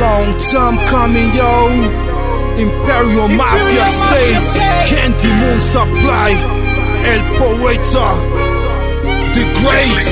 long time coming, yo. Imperial Mafia States, Candy Moon Supply, El Poeta, The Great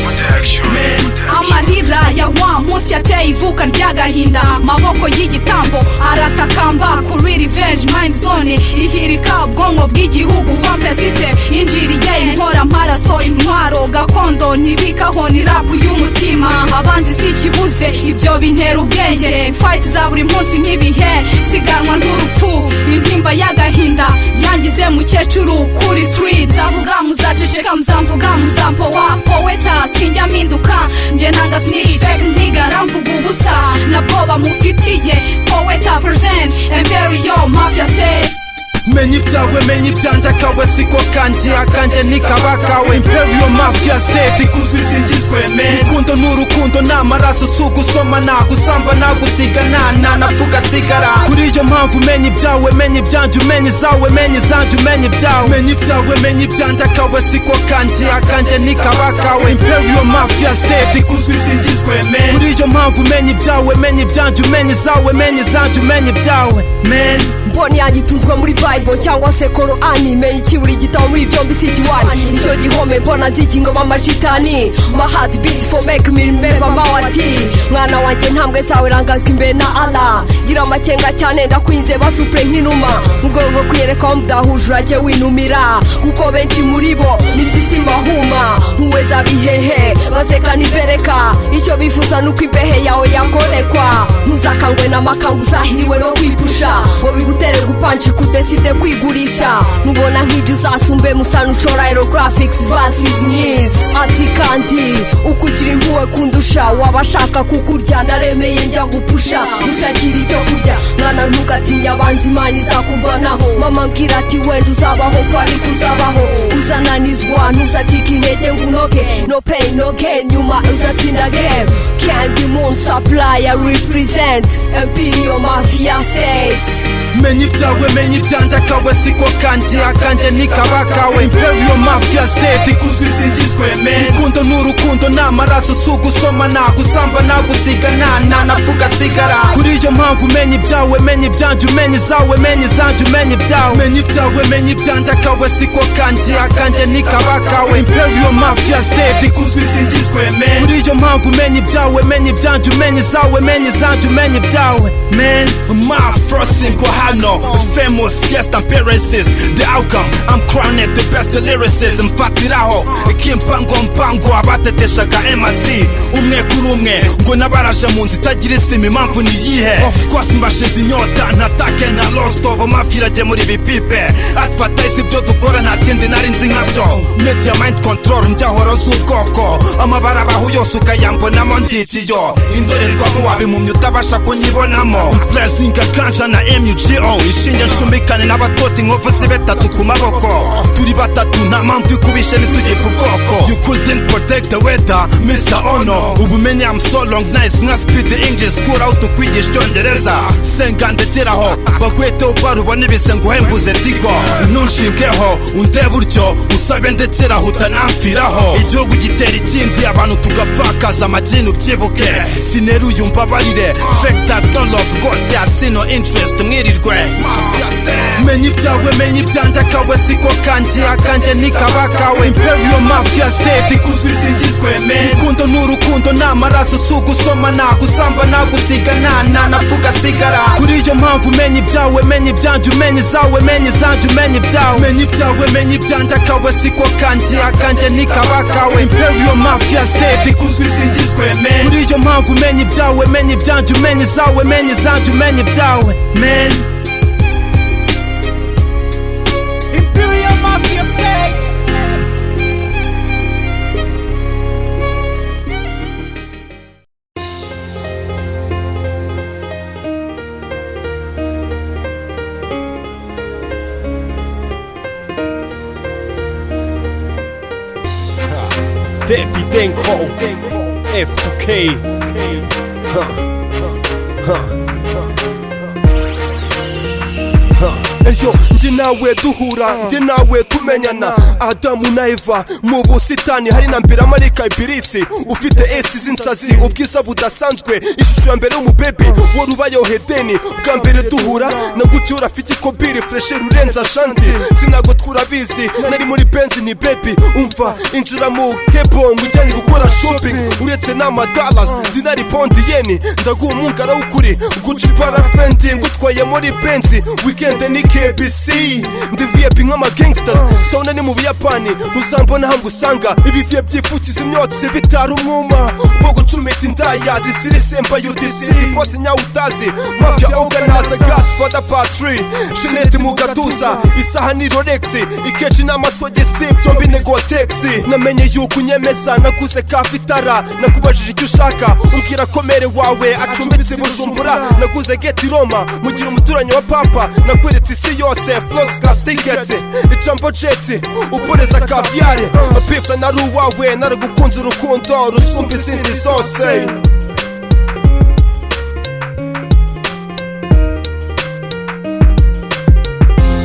Man. Amarira ya wa munsi yateye ivuka ry'agahinda, maboko y'igitambo aratakamba kuri revenge mind zone ihirika ubwonko bw'igihugu. Vampire system yinjiriye inkora mparaso intwaro gakondo ntibikaho ni rap y'umutima. Abanzi si kibuze ibyo bintera ubwenge, fight za buri munsi ntibihe siganwa n'urupfu. Intimba y'agahinda yangize mukecuru kuri street, zavuga muzaceceka muzamvuga muzampo wa poeta. Sinjya mpinduka nje nanga snitch ntigara mvuga ubusa nabwo bamufitiye. Poeta present Imperial Mafia State. Menya ibyawe menya ibyanjye akawe siko kanjye akanjye nikaba kawe. Imperial Mafia State ikuzwe isingizwe men. Rukundo n'urukundo n'amaraso si ugusoma nagusamba nagusiga napfuga sigara. Kuri iyo mpamvu menya ibyawe menya ibyanjye umenya izawe menya izanjye umenya ibyawe. Menya ibyawe menya ibyanjye akawe siko kanjye akanjye nikaba kawe. Imperial Mafia State ikuzwe isingizwe men. Kuri iyo mpamvu menya ibyawe menya ibyanjye umenya izawe menya izanjye umenya ibyawe men. Mboni yanjye itunzwe muri Bible cyangwa se koro anime, ikiburi gitabo muri byombi si ikiwani. Icyo gihome mbona nzikingo b'amashitani, my heart beat for make me remember mawati. Mwana wanjye ntambwe zawe rangazwa imbere na Allah, gira amakenga cyane ndakwinze basupre nk'inuma. Mu rwego rwo kwiyereka ko mudahuje urajye winumira, kuko benshi muri bo n'iby'isi mahuma. Nkuweza bihehe baseka nibereka, icyo bifuza nuko imbehe yawe yakorekwa. Ntuzakangwe n'amakangu uzahiriwe no kwipusha, ngo bigutere gupanchi kudeside kwigurisha. Nubona nk'ibyo uzasumbe musana ushora aerographics versus nyiz. Ati kandi ukugira impuwe kundusha, wabashaka kukurya naremeye njya gupusha. Ushakira icyo kurya mwana ntugatinya abanzi Imana izakurwanaho. Mama mbwira ati wenda uzabaho fari kuzabaho, uzananizwa ntuzacika intege ngo unoge. No pain no gain nyuma uzatsinda game. Candy Moon Supply I represent Imperial Mafia State. Menya ibyawe menya ibyanjye akawe siko kanjye akanjye nikaba kawe. Imperial Mafia State ikuzwe isingizwe men. Rukundo n'urukundo n'amaraso si ugusoma nagusamba nagusiga napfuga sigara. Kuri iyo mpamvu menya ibyawe menya ibyanjye umenya izawe menya izanjye umenya ibyawe. Menya ibyawe menya ibyanjye akawe siko kanjye akanjye nikaba kawe. Imperial Mafia State ikuzwe isingizwe men. Kuri iyo mpamvu menya ibyawe menya ibyanjye umenya izawe menya izanjye umenya ibyawe men. My first single hano, famous guest appearances, the outcome I'm crowned the best lyricist. Mfatiraho ikimpango abateteshaga MSC umwe kuri umwe ngo nabaraje mu nzi itagira isima. Impamvu ni yihe? Of course mbashize inyota ntatake na lost of mafia irajye muri bipipe. Advertise ibyo dukora nta kindi nari nzi nkabyo. Media mind control njyahoro z'ubwoko, amabara abaho yose ukayambonamo ndikiyo. Indorerwamo wabimumye utabasha kunyibonamo. Blessing akanja na MUGO ishinge nshumikane n'abatoti inkovu z'ibetatu ku maboko. Turi batatu nta mpamvu ikubishe ntitugipfa ubwoko. You couldn't protect the weather Mr. Ono. Ubumenyi I'm so long nice nka speed English school aho tukwigisha icyongereza. Senga ndekeraho bagwete ubarubona ibise nguhembuze tigo. Ntunshingeho undebe utyo usabe ndekeraho utanamfiraho. Igihugu gitera ikindi abantu tugapfakaza amagini ubyibuke. Sineruye umbabarire fake tag no love rwose hasi no interest mwirirwe. Menya ibyawe menya ibyanjye akawe siko kanjye akanjye nikaba kawe. Imperial Mafia State ikuzwe isingizwe men. Rukundo n'urukundo n'amaraso si ugusoma nagusamba nagusiga napfuga sigara. Kuri iyo mpamvu menya ibyawe menya ibyanjye umenya izawe menya izanjye umenya ibyawe. Menya ibyawe menya ibyanjye akawe siko kanjye akanjye nikaba kawe. Imperial Mafia State ikuzwe isingizwe men. Kuri iyo mpamvu menya ibyawe menya ibyanjye umenya izawe menya izanjye umenya ibyawe men. Imperial Mafia State. Davidenko F2K Eyo njye nawe duhura, njye nawe tumenyana. Adamu na Eva mu busitani, hari na mbere marika Ibirisi ufite esi z'insazi, ubwiza budasanzwe, ishusho ya mbere y'umubebe wari ubayeho Hedeni. Bwa mbere duhura nagucyura afite ikobiri freshe rurenza shandi, sinago twurabizi nari muri benzi ni baby. Umva injira mu kebo ngujyane gukora shopping, uretse n'amadalas dinari pound yeni, ndaguha umungara w'ukuri Gucci parafendi ngutwaye muri benzi. Weekend ni KBC ndi VIP nk'ama gangsters, sauna ni mu Buyapani ntuzambona aho ngusanga. Ibiviye byifukiza imyotsi bitari umwuma wo gucumita indaya zisiri semba UDC bose nyawutazi mafia organizer Godfather Patri Jeanette mu gatuza, isaha ni Rolex, ikeji n'amasogesi byombi nego taxi. Namenye yuko unyemeza naguze kafitara, nakubajije icyo ushaka umbwira ko mere wawe acumbitse Bujumbura. Naguze geti Roma mugira umuturanyi wa papa, nakweretse isi yose floss class ticket ijambo jet uporeza kaviare. Pifla na ruwawe naragukunze urukundo rusumba izindi zose.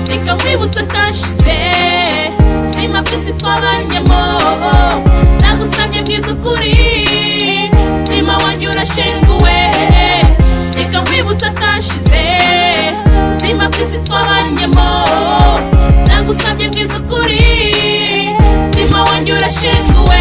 Reka nkwibutse kashize zima byose twabanyemo, nagusabye bwiza ukuri mutima wanjye urashenguwe. Reka nkwibutse kashize zima byose twabanyemo, nagusabye bwiza ukuri mutima wanjye urashenguwe.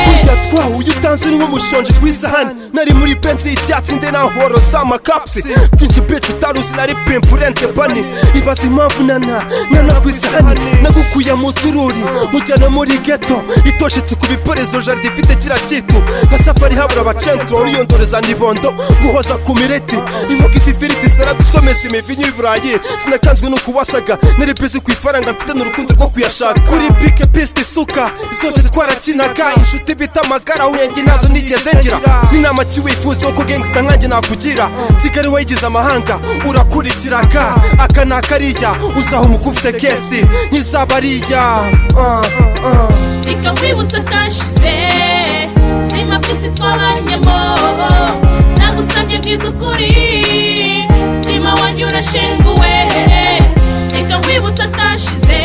Kurya twahuye utanze uri nk'umushonje kw'isahani, nari muri benzi y'icyatsi nde nahoro z'amakapsi byinshi bitch utaruzi nari pimp urenze bani. Ibaza impamvu nana kw'isahani nagukuye mu tururi mujyana muri ghetto itoshetse ku biporezo jaride ifite kira kitu nka safari habura abacentro uriyondoreza nibondo guhoza ku mireti imuka ififiriti saradusomeza imivinyo y'iburayi. Sinakanzwe no kuwasaga nari busy ku ifaranga mfite n'urukundo rwo kuyashaka. Kuri bike piste isuka zose twarakinaga, inshuti bita amagara uyengi nazo nigeze ngira. N'inama kiwifuza ko gangsta nkanjye nakugira, Kigali wayigize amahanga urakurikiraga. Aka nakariya uzaho umukufite kesi nk'izabariya. Reka nkwibutse kashize zima byose twabanyemo, nagusabye bwiza ukuri mutima wanjye urashenguwe. Reka nkwibutse kashize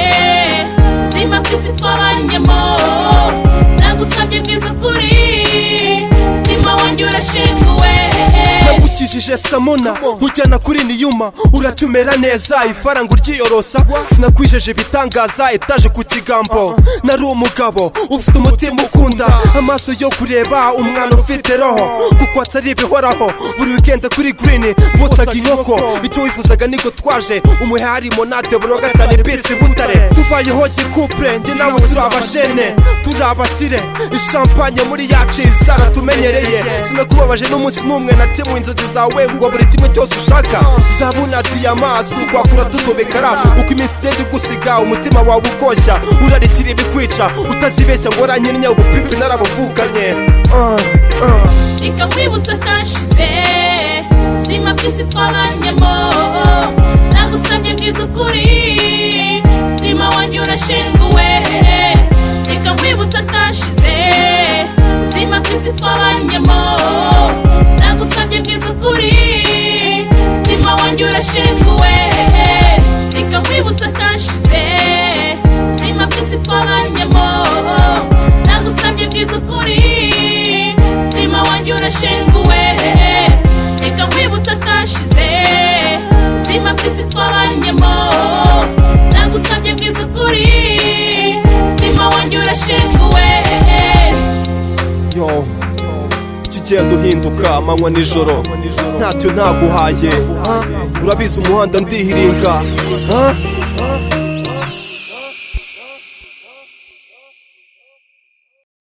zima byose twabanyemo, nagusabye bwiza ukuri mutima wanjye urashenguwe. Nagukijije Samona mujyana kuri Niyuma, uratumera neza ifaranga uryiyorosa. Sinakwijeje bitangaza etaje ku kigambo, nari umugabo ufite umutima ukunda, amaso yo kureba umwana ufite roho, kuko atari bihoraho. Buri weekend kuri green botsaga inkoko, icyo wifuzaga niko twaje umuhe hari monate buri wa gatanu bisi Butare. Tubayeho gikupre njye nawe turi abashene turi abakire, ishampanye muri yacu zaratumenyereye. Sinakubabaje n'umunsi n'umwe natemuye inzozi zawe ngo buri kimwe cyose ushaka zabuna diyama sukwakura tutobekara. Uko iminsi igenda igusiga umutima wawe ukoshya, urarikira ibikwica utazibeshya ngo ranyinya ubupipi narabuvukanye. Reka nkwibutse kashize zima byose twabanyemo, nagusabye bwiza ukuri mutima wanjye urashenguwe. Reka nkwibutse kashize zima byose twabanyemo, nagusabye bwiza ukuri mutima wanjye urashenguwe. Reka nkwibutse kashize zima byose twabanyemo, nagusabye bwiza ukuri mutima wanjye urashenguwe. Reka nkwibutse kashize zima byose twabanyemo, nagusabye bwiza ukuri mutima wanjye urashenguwe. Yo ugenda uhinduka amanywa nijoro, ntacyo ntaguhaye. Urabizi umuhanda ndihiringa.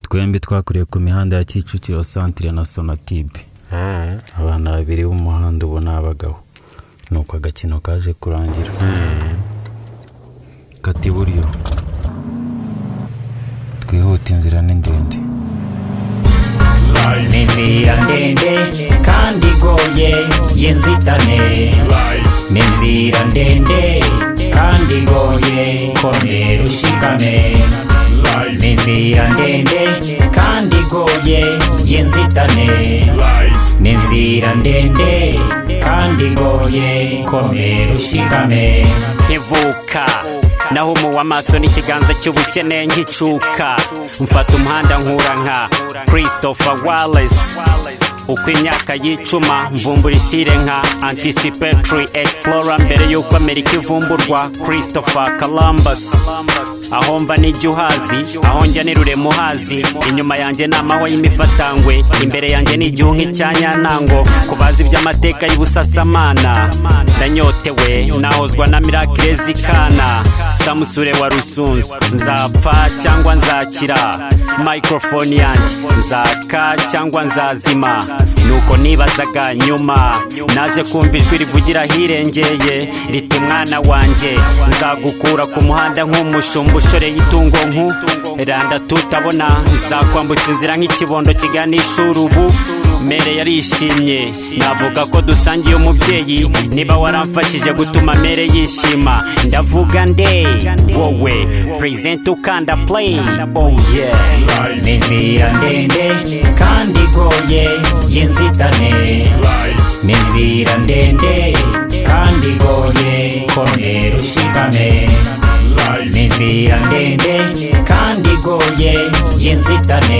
Twembi twakuriye ku mihanda ya Kicukiro Centre na Sonatube. Abana babiri b'umuhanda ubona abagabo, nuko agakino kaje kurangira. Kati buryo twihuta, inzira ni ndende. N'inzira ndende kandi igoye y'inzitane, n'inzira ndende kandi igoye komera ushikame. n'inzira ndende kandi igoye y'inzitane n'inzira ndende kandi igoye komera ushikame nkivuka nahumuwe amaso n'ikiganza cy'ubukene nkicuka mfata umuhanda nkura nka Christopher Wallace uko imyaka yicuma mvumbura isire nka anticipatory explorer mbere y'uko Amerika ivumburwa Christopher Columbus aho mva n'igihazi aho njya nirure muhazi inyuma yanjye n'amahwa y'imifatangwe imbere yanjye n'igihu nk'icyanyantango kubaza iby'amateka y'ubusasamana ndanyotewe nahozwa na miracle zikana samusure wa rusunzu nzapfa cyangwa nzakira microphone yanjye nzaka cyangwa nzazima nuko nibazaga nyuma naje kumva ijwi rivugira hirengeye riti mwana wanjye nzagukura ku muhanda nk'umushumba ushoreye itungo nku randa tutabona nzakwambutsa inzira nk'ikibondo kiganisha urubu mere yarishimye navuga ko dusangiye umubyeyi niba waramfashije gutuma mere yishima ndavuga nde wowe present ukanda play oh yeah n'inzira ndende kandi igoye y'inzitane n'inzira ndende kandi igoye komera ushikame n'inzira ndende kandi igoye y'inzitane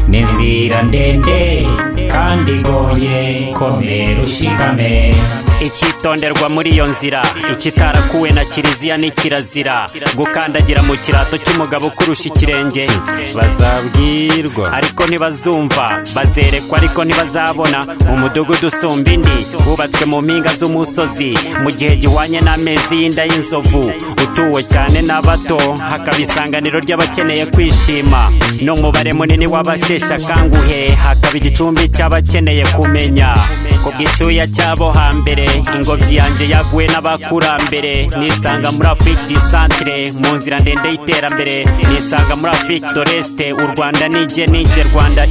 n'inzira ndende kandi igoye komera ushikame icyitonderwa muri iyo nzira ikitarakuwe na kiliziya ni kirazira gukandagira mu kirato cy'umugabo kurusha ikirenge bazabwirwa ariko ntibazumva bazerekwa ariko ntibazabona umudugudu usumba indi wubatswe mu mpinga z'umusozi mu gihe gihwanye n'amezi y'inda y'inzovu utuwe cyane n'abato hakaba isanganiro ry'abakeneye kwishima n'umubare munini w'abasheshe akanguhe hakaba igicumbi cy'abakeneye kumenya ku bw'icyuya cyabo hambere ingobyi yanjye yaguwe n'abakurambere nisanga muri Afrique du Centre mu nzira ndende y'iterambere nisanga muri Afrique de l'Est u Rwanda nije Rwanda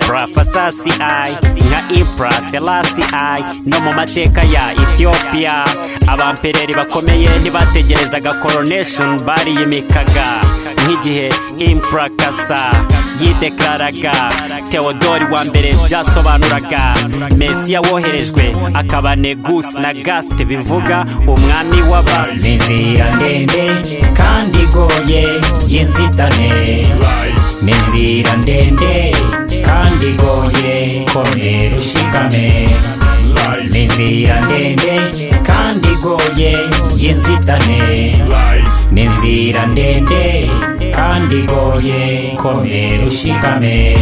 Prafasasi I nka Impra Selassie I no mu mateka ya Ethiopia abampereri bakomeye ntibategerezaga coronation bariyimikaga nk'igihe Impra Kasa yidekaraga Theodore wa mbere byasobanuraga Mesiya woherejwe akaba Negus na Gaste bivuga umwami w'aba n'inzira ndende kandi igoye y'inzitane n'inzira ndende kandi igoye komera ushikame n'inzira ndende kandi igoye y'inzitane n'inzira ndende kandi igoye komera ushikame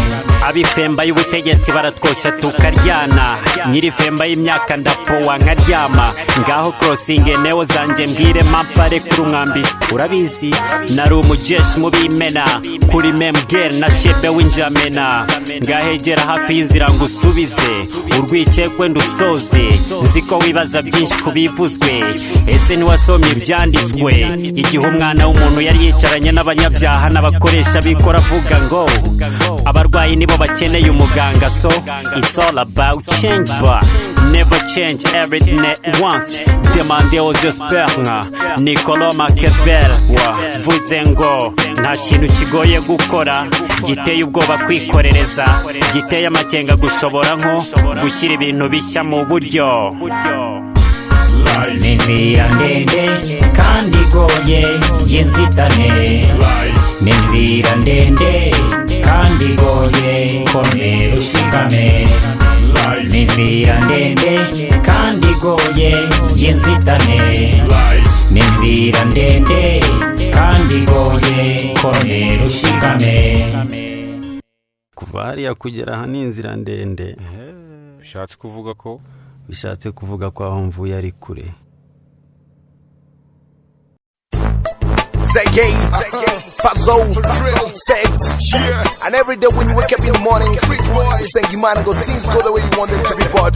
abifemba y'ubutegetsi baratwoshya tukaryana nyiri femba y'imyaka ndapowa nkaryama ngaho crossing eneo zanjye mbwire mampare kuri umwambi urabizi nari umujeshi mu bimena kuri memger na shebe w'injamena ngahegera hafi y'inzira ngo usubize urwikekwe ndusoze nziko wibaza byinshi kubivuzwe ese ntiwasomye ibyanditswe igihe umwana w'umuntu yari yicaranye n'abanyabyaha n'abakoresha bikora avuga ngo abarwayi nibo bakeneye umuganga so it's all about change but never change everything at once demande aux experts nka Nicolas Machiavelli wavuze ngo nta kintu kigoye gukora giteye ubwoba kwikorereza giteye amakenga gushobora nko gushyira ibintu bishya mu buryo n'inzira ndende kandi igoye y'inzitane n'inzira ndende kandi igoye komera ushikame n'inzira ndende kandi igoye y'inzitane n'inzira ndende kandi igoye komera ushikame kuva hariya kugera aha ni inzira ndende bishatse kuvuga ko aho mvuye ari kure Zay Fazzo, Sebs, and every day when you wake up in the morning, you say you might go things go the way you want them to be, but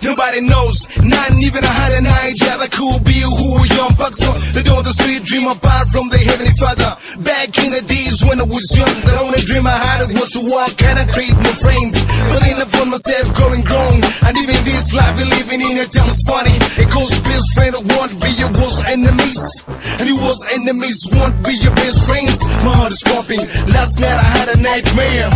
nobody knows, not even a high night, yeah, cool be who young bucks on the door of the street, dream apart from the heavenly father. Back in the days when I was young, the only dream I had was to walk and I create more friends. But then I found myself growing grown, and even this life we're living in your town's funny. It goes best friend I want to be your worst enemies, and he was cause enemies won't be your best friends. My heart is pumping, last night I had a nightmare.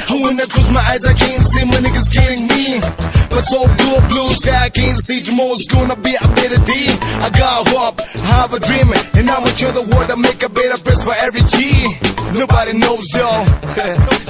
And when I close my eyes I can't see my niggas getting me. But so blue sky I can't see tomorrow's gonna be a better day. I got hope, I have a dream, and I'ma show the world I make a better place for every G. Nobody knows y'all,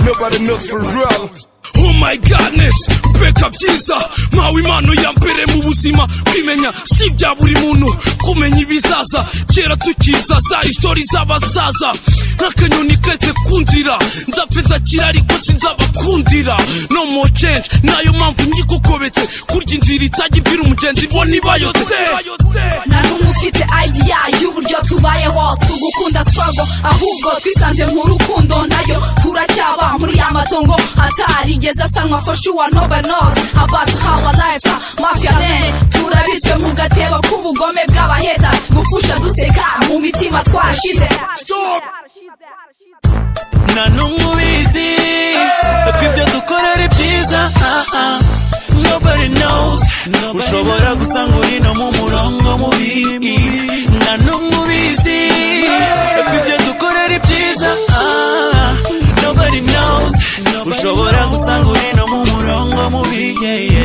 nobody knows for real. Oh my godness, beka byiza mawe impano ya mbere mu buzima kwimenya si bya buri muntu kumenya ibizaza kera tukiza za histori z'abasaza nk'akanyoni ketse kunzira nzapfeza kirari ko sinzabakundira no more change nayo mpamvu nyikokobetse kurya inzira itagira umugenzi bo nibayotse nta n'umwe ufite idea y'uburyo tubayeho si ugukunda struggle ahubwo twisanze mu rukundo nayo turacyaba muri ya matongo atarigeze asanwa for sure nobody knows about how our life mafia land turabitswe mu gatebo k'ubugome bw'abaheta gufusha duseka mu mitima twashize nta n'umwe ubizi ko ibyo dukora ari byiza nobody knows ushobora gusanga uri no mu murongo mubi nta n'umwe ubizi ko ibyo dukora ari byiza nobody knows ushobora gusanga uri no mu murongo mubi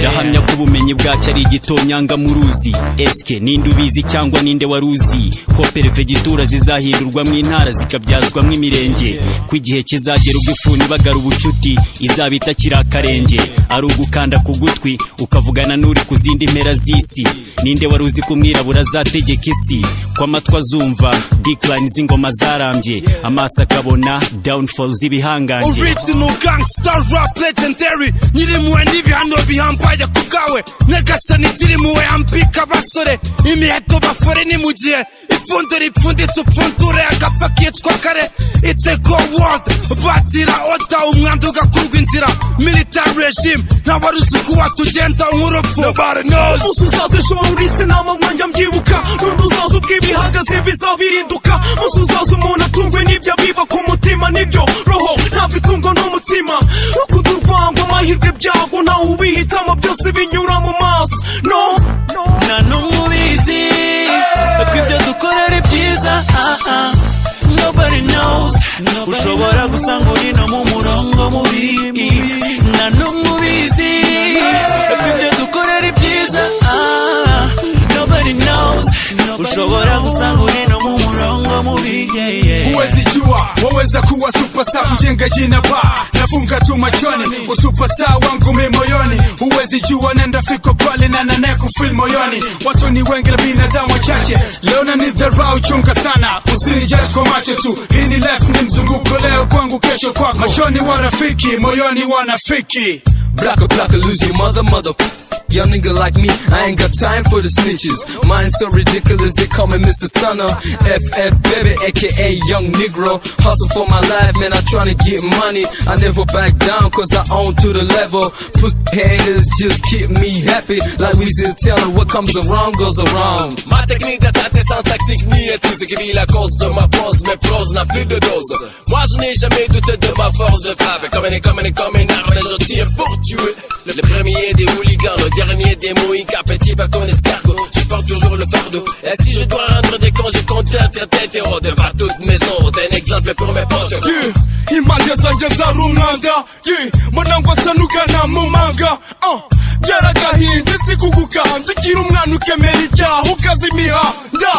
ndahamya ko ubumenyi bwacu ari igitonyanga mu ruzi eske ninde ubizi cyangwa ninde waruzi ko perefegitura zizahindurwa mu intara zikabyazwa mu imirenge ko igihe kizagera ubwo ifuni bagara ubucuti izabita kirakarenge ari ugukanda ku gutwi ukavugana n'uri ku zindi mpera z'isi ninde waruzi ko umwirabura azategeka isi ko amatwi azumva decline z'ingoma zarambye amaso akabona downfall z'ibihangange original gangster rap legendary nyiri muwe n'ibihano bihambaye ku bwawe nyagasani ziri muwe ampika abasore imiheto bafore ni mu gihe ipfundo ripfunditse upfundure agapfa kicwa kare it's a go world batira oda umwanda ugakurwa inzira military regime ntawaruzi uko watugenda nk'urupfu nobody knows umunsi uzaza ejo urisi nama mwanja mbyibuka n'undi uzaza ubw'ibihagaze bizabirinduka umunsi uzaza umuntu atungwe n'ibyo biba ku mutima nibyo roho ntabwo itungwa n'umutima rukundo urwango amahirwe byago ntawe ubihitamo byose binyura mu maso no nta n'umwe ubizi ko ibyo dukora ari byiza nobody knows ushobora gusanga uri no mu murongo mubi nta n'umwe ubizi ko ibyo dukora ari byiza nobody knows ushobora gusanga uri no mu murongo mubi huwezi jua waweza kuwa superstar kujenga jina ba nafunga tu machoni usuperstar wangu mimi moyoni huwezi jua nenda fiko pale na kufil moyoni watu ni wengi na binadamu wachache leo na nidharau chunga sana usinijaji kwa macho tu hii ni life ni mzunguko leo kwangu kesho kwako machoni warafiki moyoni wanafiki Black lose your mother Young nigga like me, I ain't got time for the snitches. Mine so ridiculous, they call me Mr. Stunner. FF baby, aka Young Negro. Hustle for my life, man, I tryna get money. I never back down, cause I own to the level. Pussy haters just keep me happy. Like Weezy Taylor, what comes around goes around. Ma technique d'attaque sans tactique ni éthique. Qui vit la cause de ma pose, mes prose n'a plus de dose. Moi je n'ai jamais douté de ma force de frappe. Comme une arme, je tire pour tuer. Le premier des hooligans, le dernier des mouïkas, petit pas comme escargot, je porte toujours le fardeau. Et si je dois rendre des comptes, je compte être héros devant toute maison. T'es un exemple pour mes potes. Impande zanjye zari umwanda mbona nsanugana mu manga byaragahinda isi kugukanda ukiri umwana ukemera icyaha ukazimihanda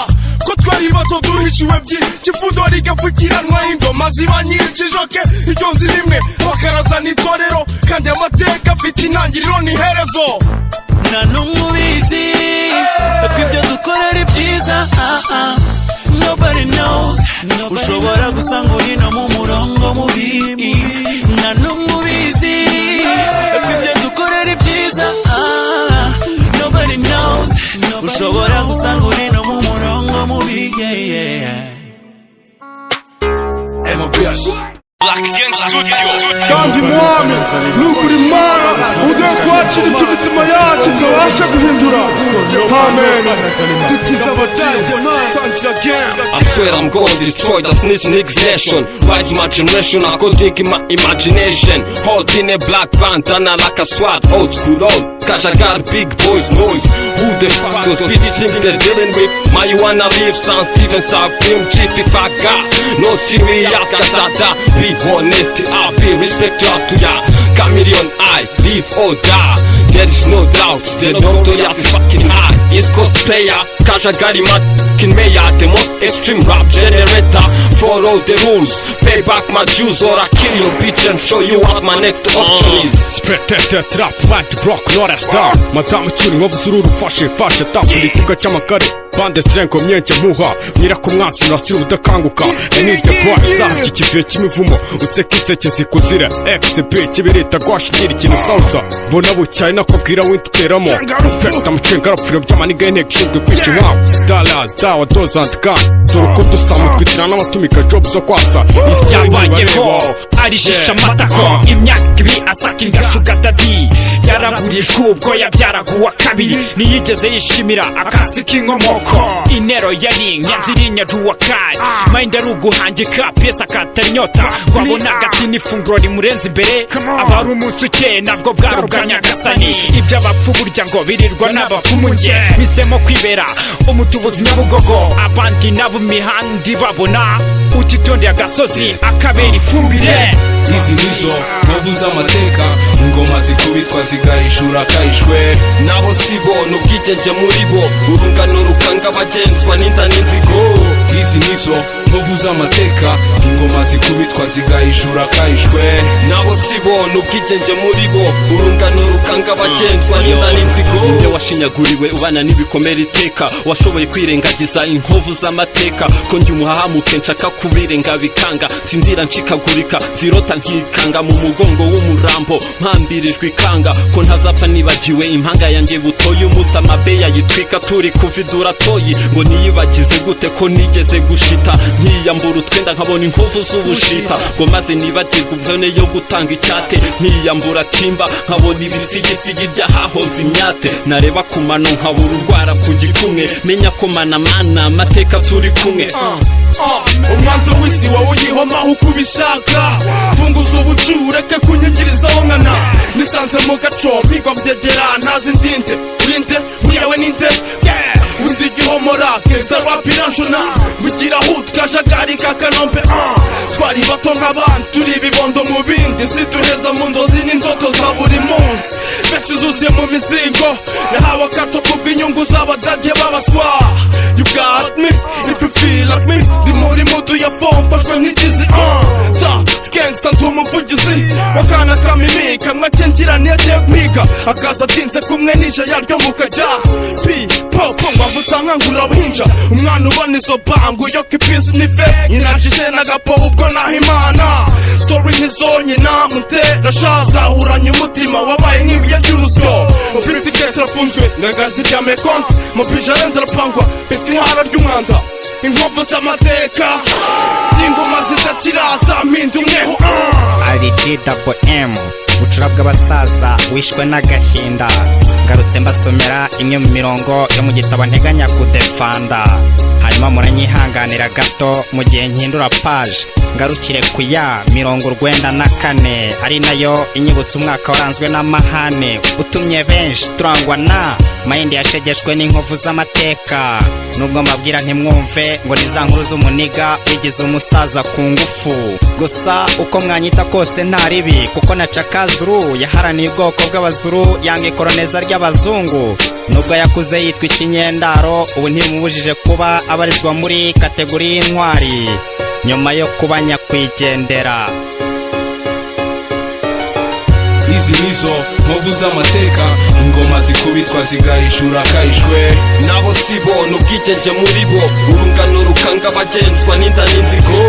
ko twari bato duhishiwe by'ipfundo rigapfukiranwa ingoma ziba nyinshi joke iryo nzi rimwe bakarazana itorero kandi amateka afite intangiriro n'iherezo nta n'umwe ubizi ko ibyo dukora ari byiza nobody knows ushobora gusanga uri no mu murongo mubi nta n'umwe ubizi ko ibyo dukora ari byiza nobody knows ushobora gusanga uri no mu murongo mubi kandi mwami n'ukuri mana ugiye kwakira ibyo imitima yacu itabasha guhindura amen dukiza abatanzi sangira game I swear I'm gonna destroy the snitch niggas nation. Rise my generation, I go dig in my imagination. Hold in a black bandana like a SWAT, old school old. Cause I got big boys noise. who the fuck those bitches think they're dealing with? Marijuana leaf, San Steven, Supreme Chief. If I got no serious, Kasada, be honest, I'll be respectful to ya. Chameleon, I live or die. There is no doubt, the notorious is fucking high. East Coast player, Kajagari fucking mayor, the most extreme rap generator. Follow the rules, pay back my dues, or I kill your bitch and show you what my next option is. Spectator trap, mic to block, not a star. Madame tuning of Zuru, fashe, tap, politika chamakari. Bande strenko myenche muha Nyira kumwansi unasiri udakanguka I need the boy Zaha kikivuye kimivumo Utsekitseke zikuzire XP kibirita gwashikira ikintu sausa Bona bucyaye nakubwira winteramo Respect amucenga rapfira by'amaniga inteko ishinzwe kwica iwabo Dollars, dawa, doze and gun Dore uko dusa mutwitira n'abatumika job zo kwasa Isi yabayeho arishisha amatako Imyaka ibiri asaka ingashuga dadi Yaraburijwe ubwo yabyaraga uwa kabiri Ntiyigeze yishimira akasi k'inkomoko Inero yari nyanzirinya duwakari Mind ari uguhangika piyesa katari nyota Wabona agatina ifunguro rimurenze imbere Abari umunsi ukeye nabwo bwari ubwa Nyagasani Iby'abapfu burya ngo birirwa n'abapfumu nge Misemo kwibera umutubuzi Nyabugogo Abandi nabo mihandi babona Utitondeye agasozi akabera ifumbire Izi nizo nkovu z'amateka Ingoma zikubitwa zigahishura kahishwe Nabo sibona ubwigenge muri bo Urungano rukanga bagenzwa n'inda n'inzigo Izi nizo nkovu z'amateka Ingoma zikubitwa zigahishura kahishwe Nabo sibona ubwigenge muri bo Urungano rukanga bagenzwa n'inda n'inzigo Nde washinyaguriwe ubana n'ibikomere iteka Washoboye kwirengagiza inkovu z'amateka Ko ndi umuhahamuke nshaka kubirenga bikanga Sindira nshikagurika zirota nkikanga mu mugongo w'umurambo Mpambirijwe ikanga ko ntazapfa nibagiwe impanga yanjye butoye umutsa amabeya yitwika turi kuvidura toyi Ngo niyibagize gute ko nigeze gushita Nkiyambura utwenda nkabona inkovu z'ubushita Ngo maze nibagirwe imvune yo gutanga icyate Nkiyambura timba nkabona ibisigisigi by'ahahoze imyate Nareba ku mano nkabura urwara ku gikumwe Menya ko mana amateka turi kumwe Umwanzo w'isi wawe uyihomaho uko ubishaka Funguza ubucu ureke kunyigirizaho nkana Nisanze mu gaco mpigwa byegera ntazi ndinde Urinde uriyawe ninde Windi igihomora gangsta rap iranshona Vugira hut kajagari kakanombe Twari bato nk'abandi turi ibibondo mu bindi Situheza mu nzozi n'indoto za buri munsi Benshi zuzuye mu mizigo Yahawe akato kubw'inyungu z'abadage babaswa You got me if you feel like me Ndi muri mudu ya phone mfashwe nk'igizi Gangsta ndi umuvugizi Wakana kamimi kanwa cyengirane yagiye guhiga Akaza atinze kumwe n'isha yaryo mu kajasi P-pop ngwavuta nkangura buhinja Umwana ubona izo bangu yo kipisi nife Inajije n'agapo ubwo naho imana Story ntizonyina mutera shaza Uranye umutima wabaye nk'ibuye ry'urusyo Mupiriti kese rafunzwe Ngagazi rya mekonte Mupija arenze arapangwa Peti ihara ry'umwanda Inkovu z'amateka Ingoma zidakira zampinda umweho Ari G-double-M Bucura bw'abasaza wishwe n'agahinda Ngarutse mbasomera imwe mu mirongo yo mu gitabo nteganya kudefanda Hanyuma muranyihanganira gato mu gihe nkindura page Ngarukire ku ya 94 ari nayo inyibutsa umwaka waranzwe n'amahane Utumye benshi turangwa na Mind yashegeshwe n'inkovu z'amateka Nubwo mbabwira ntimwumve ngo niza nkuru z'umuniga Wigize umusaza ku ngufu Gusa uko mwanyita kose ntaribi Kuko naca Zuru yaharaniye ubwoko bw'abazuru Yanga ikoloneza ry'abazungu Nubwo yakuze yitwa ikinyendaro Ubu ntimubujije kuba abarizwa muri kategori y'intwari Nyuma yo kuba nyakwigendera Izi nizo nkovu z'amateka Ingoma zikubitwa zigahishura kahishwe Nabo sibona ubwigenge muri bo Urungano rukanga bagenzwa n'inda n'inzigo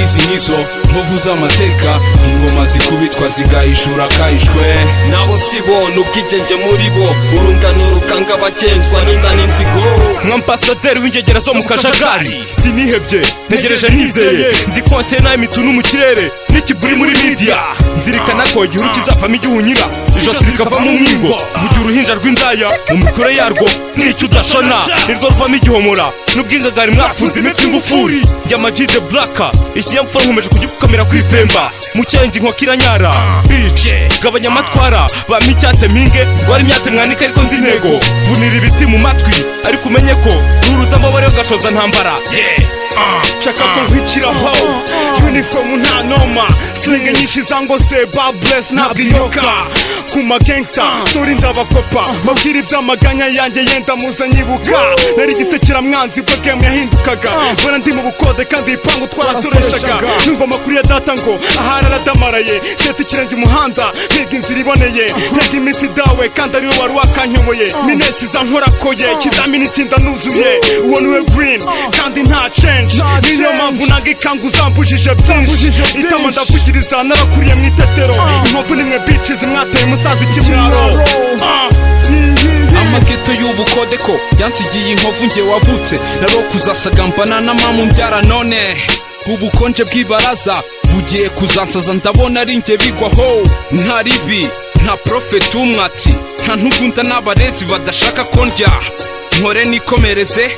Izi nizo nkovu z'amateka Ingoma zikubitwa zigahishura kahishwe Nabo sibona ubwigenge muri bo Urungano rukanga bagenzwa n'inda n'inzigo Mwambasaderi w'ingegera zo mu kajagari Sinihebye, ntegereje nizeye Ndi kontena imituntu mu kirere N'ikiburi muri media Nzirikana ko igihugu kizavamo igihunyira ijosi rikavamo umwingo vugira uruhinja rw'indaya mu mikore yarwo n'icyo udashona nirwo ruvamo igihomora n'ubwingagari mwafunze imitwe ingufuri njya amajide blaka ikiyamfura nkomeje kugipfukamira kwipemba mu cyengi inkoko iranyara bitch gabanya amatwara bampa icyate mpinge wari imyate mwanika ariko nzi intego vunira ibiti mu matwi ariko umenye ko ruruza amabare y'agashoza ntambara shaka ko nkwikiraho uniform nta noma slinge nyinshi zangose babless nabwiyoka kuma gangsta suri ndabakopa babwira iby'amaganya yanjye yenda muza nyibuka nari gisekera mwanzi bwo game yahindukaga mbona ndi mu bukode kandi ipangu twarasoreshaga numva amakuru ya data ngo ahari aradamaraye seta ikirenge umuhanda biga inzira iboneye ntega iminsi dawe kandi ariwe wari wakanyoboye minesi za nkorakoye ikizamini itinda nuzuye uwo niwe green kandi nta change niyo mpamvu nagikanga uzambujije byinshi itama ndavugiriza narakuriye mu itetero inkovu nimwe bitches mwateye umusaza ikimwaro amageto y'ubukode ko yansigiye inkovu nge wavutse naro kuzasagambana na mamu mbyara none ubukonje bw'ibaraza bugiye kuzansaza ndabona ari nge bigwaho nta ribi nta profeti w'umwatsi nta ntugunda n'abarezi badashaka ko ndya nkore nikomereze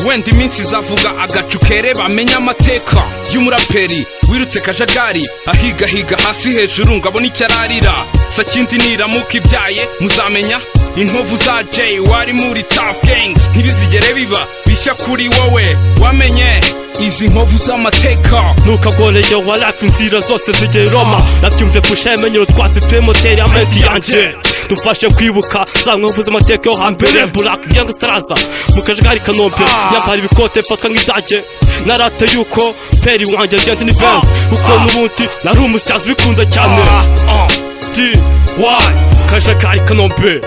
wenda iminsi izavuga agacu kere bamenya amateka y'umuraperi wirutse kajagari ahigahiga hasi hejuru ngabona icyo ararira sakindi niramuka ibyaye muzamenya inkovu za Jay wari muri top gangs ntibizigere biba bishya kuri wowe wamenye izi nkovu z'amateka ntukagoreye wa life inzira zose zigera Roma nabyumve kusha menyero twasituye moteri amedi yanjye dufashe kwibuka za nkovu z'amateka yo hambere Black Gangsters mu kajagari Kanombe yambara ibikote fatwa nk'idage narate yuko peri wanjye agenda ni band kuko n'ubundi nari umusitasi bikunda cyane kajagari Kanombe.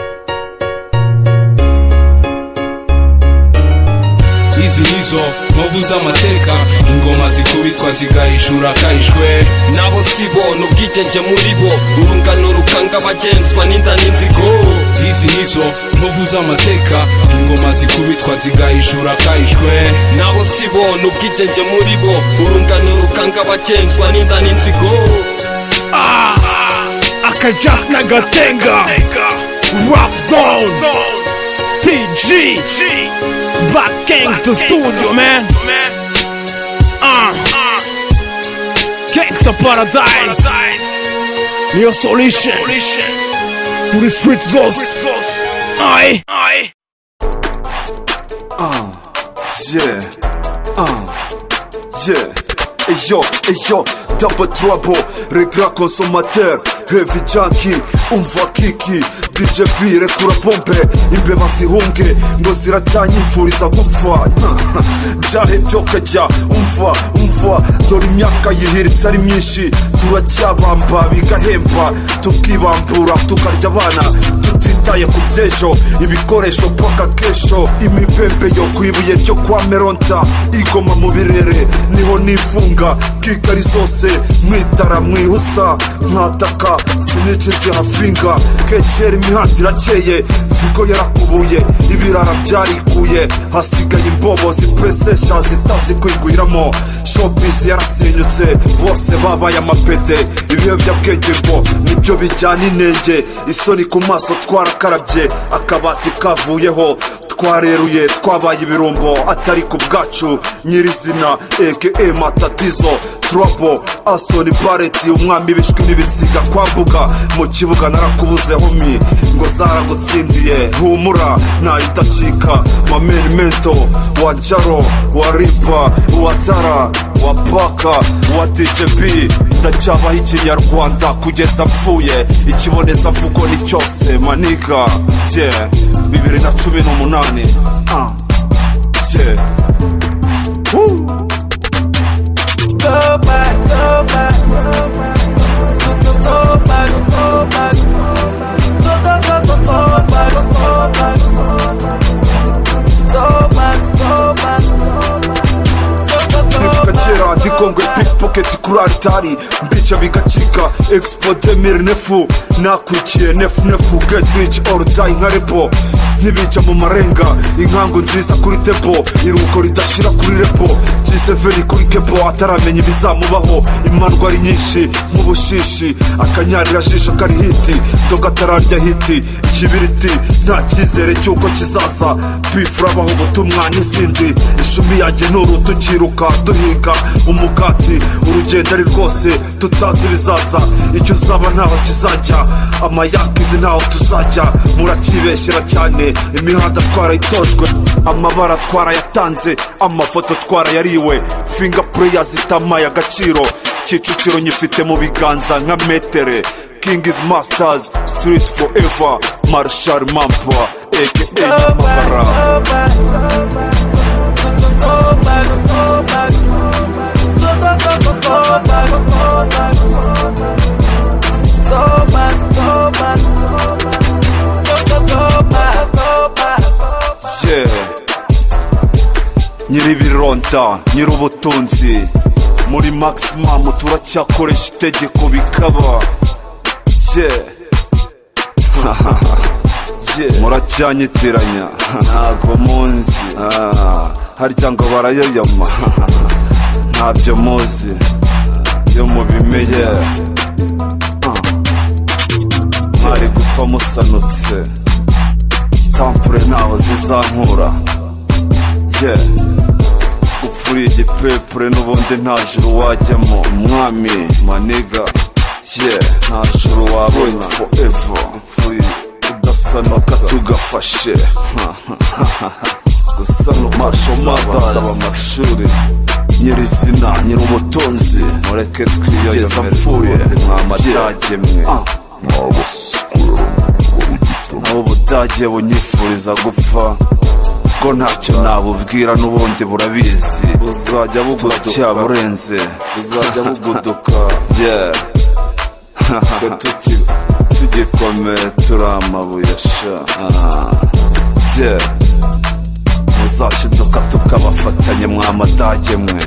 izi nizo nkovu z'amateka ingoma zikubitwa zigahishura kahishwe nabo sibona ubwigenge muri bo urungano rukanga bagenzwa n'inda n'inzigo izi nizo nkovu z'amateka ingoma zikubitwa zigahishura kahishwe nabo sibona ubwigenge muri bo urungano rukanga bagenzwa n'inda n'inzigo akajasi n'agatenga rap zone TG Black Gangsta Studio, man. Gangsta Paradise. Your solution. To the street sauce. Aye. Yeah. Eyo, double trouble, regret consommateur, heavy junkie, umva kiki, DJ B rekura pompe, imbeba zihunge, ngo ziracyanyifuriza gupfa. Byahe byo kajya, umva, dore imyaka yihiritse ari myinshi, turacyabamba bigahemba, tukibambura tukarya abana, tutitaye ku by'ejo, ibikoresho paka kesho, imibembe yo kwibuye ryo kwa Meronta, igoma mu birere, niho nifunga, kikari zose, mwitara mwihusa, nkataka, sinice zihafinga, kekera imihanda irakeye, figo yarakubuye, ibirara byarikuye, hasigaye imbobo zipesesha zitazi kwigwiramo, showbiz yarasenyutse, bose babaye amapede, ibiyobyabwenge ngo nibyo bijyana inenge, isoni ku maso twarakarabye, akabati kavuyeho, twareruye twabaye ibirumbo atari ku bwacu nyirizina aka matatizo Trouble Aston Barrett umwami bishwe n'ibisiga kwambuka mu kibuga narakubuze homi ngo zaragutsindiye humura nahitacika mamen mento wa Jaro wa Ripa wa Tara wa Paka wa DJB ndacyabaho ikinyarwanda kugeza mpfuye ikiboneza mvugo ni cyose maniga 2018 Go back, go back, go back, go back, go back, go back, go back. Kera ndikongwe pickpocket kuri altari mbica bigacika expo 2009 nakwikiye nefu get rich or die nka repo ntibica mu marenga. Inkangu nziza kuri tebo, iruko ridashira kuri repo. G7 kuri kepo ataramenya ibizamubaho. Imandwa ari nyinshi nk'ubushishi, akanyarira jisho kari hiti, doga atararya hiti. Ikibiriti nta cyizere cy'uko kizaza, bifura baho ubutumwa n'izindi. Ishumi yanjye n'uru tukiruka duhiga umugati, urugendo ari rwose tutazi ibizaza. Icyo uzaba ntaho kizajya, amayakizi ntaho tuzajya. Murakibeshyera cyane, imihanda twarayitojwe, amabara twarayatanze, amafoto twarayariwe. Finger prayers itamaye agaciro, Kicukiro nyifite mu biganza nka metere. King is masters, street forever. Marshal Mampa aka Nyamamara. Nyiribironda, nyirubutunzi, muri maximum turacyakoresha itegeko bikaba. Muracyanyitiranya ntago munzi, harya ngo barayayama. Ntabyo muzi yo mubimeye, mwari gupfa musanutse. Tampure ntaho zizankura, upfuriye igipepure n'ubundi nta juru wajyamo. Umwami maniga, nta juru wabona forever. Upfuriye udasanuka tugafashe, gusanuka basaba amashuri. Nyirizina nyir'ubutunzi, mureke twiyogeza mpfuye mwamadage mwe. Nabo budage bunyifuriza gupfa, ko ntacyo nabubwira n'ubundi burabizi. Buzajya buguduka cyaburenze, buzajya buguduka. Tugikomeye turi amabuye sha. Muzashiduka tukabafatanye mwamadage mwe,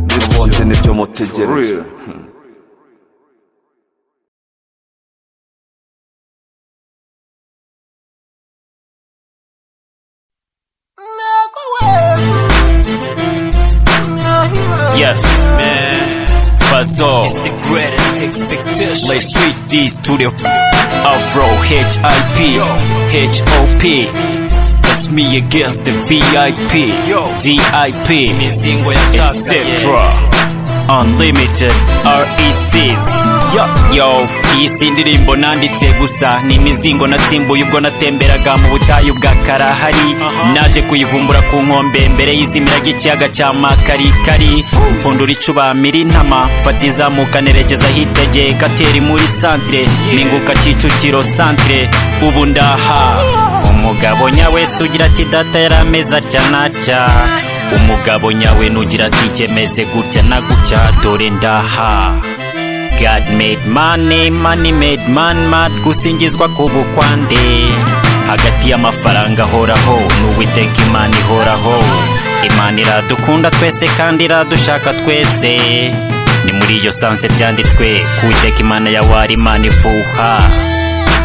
n'ubundi nibyo mutegereje. Yes, man. Fazzo, it's the greatest expectation. Let's treat this to the Afro HIP, HOP. It's me against the VIP, DIP, etc. Unlimited RECs. Yo, iyi si indirimbo nanditse gusa, ni imizingo natsimbuye ubwo natemberaga mu butayu bwa Karahari. Naje kuyivumbura ku nkombe mbere y'izimiraga ikiyaga cya Makarikari. Mfundura icuba miri ntama, fata izamuka nerekeza hitegeye Kateri muri centre, minguka Kicukiro centre. Ubu ndaha umugabo nyawe sugira ati data yarameza cyanaca. Umugabo nyawe nugira ati cyemeze gutya na gutya, dore ndaha. God made money, money made man mad, gusingizwa kubukwande. Hagati y'amafaranga horaho n'uwiteka Imana ihoraho. Imana iradukunda twese kandi iradushaka twese, ni muri iyo sanse byanditswe kuwiteka Imana yawe Imana ifuha.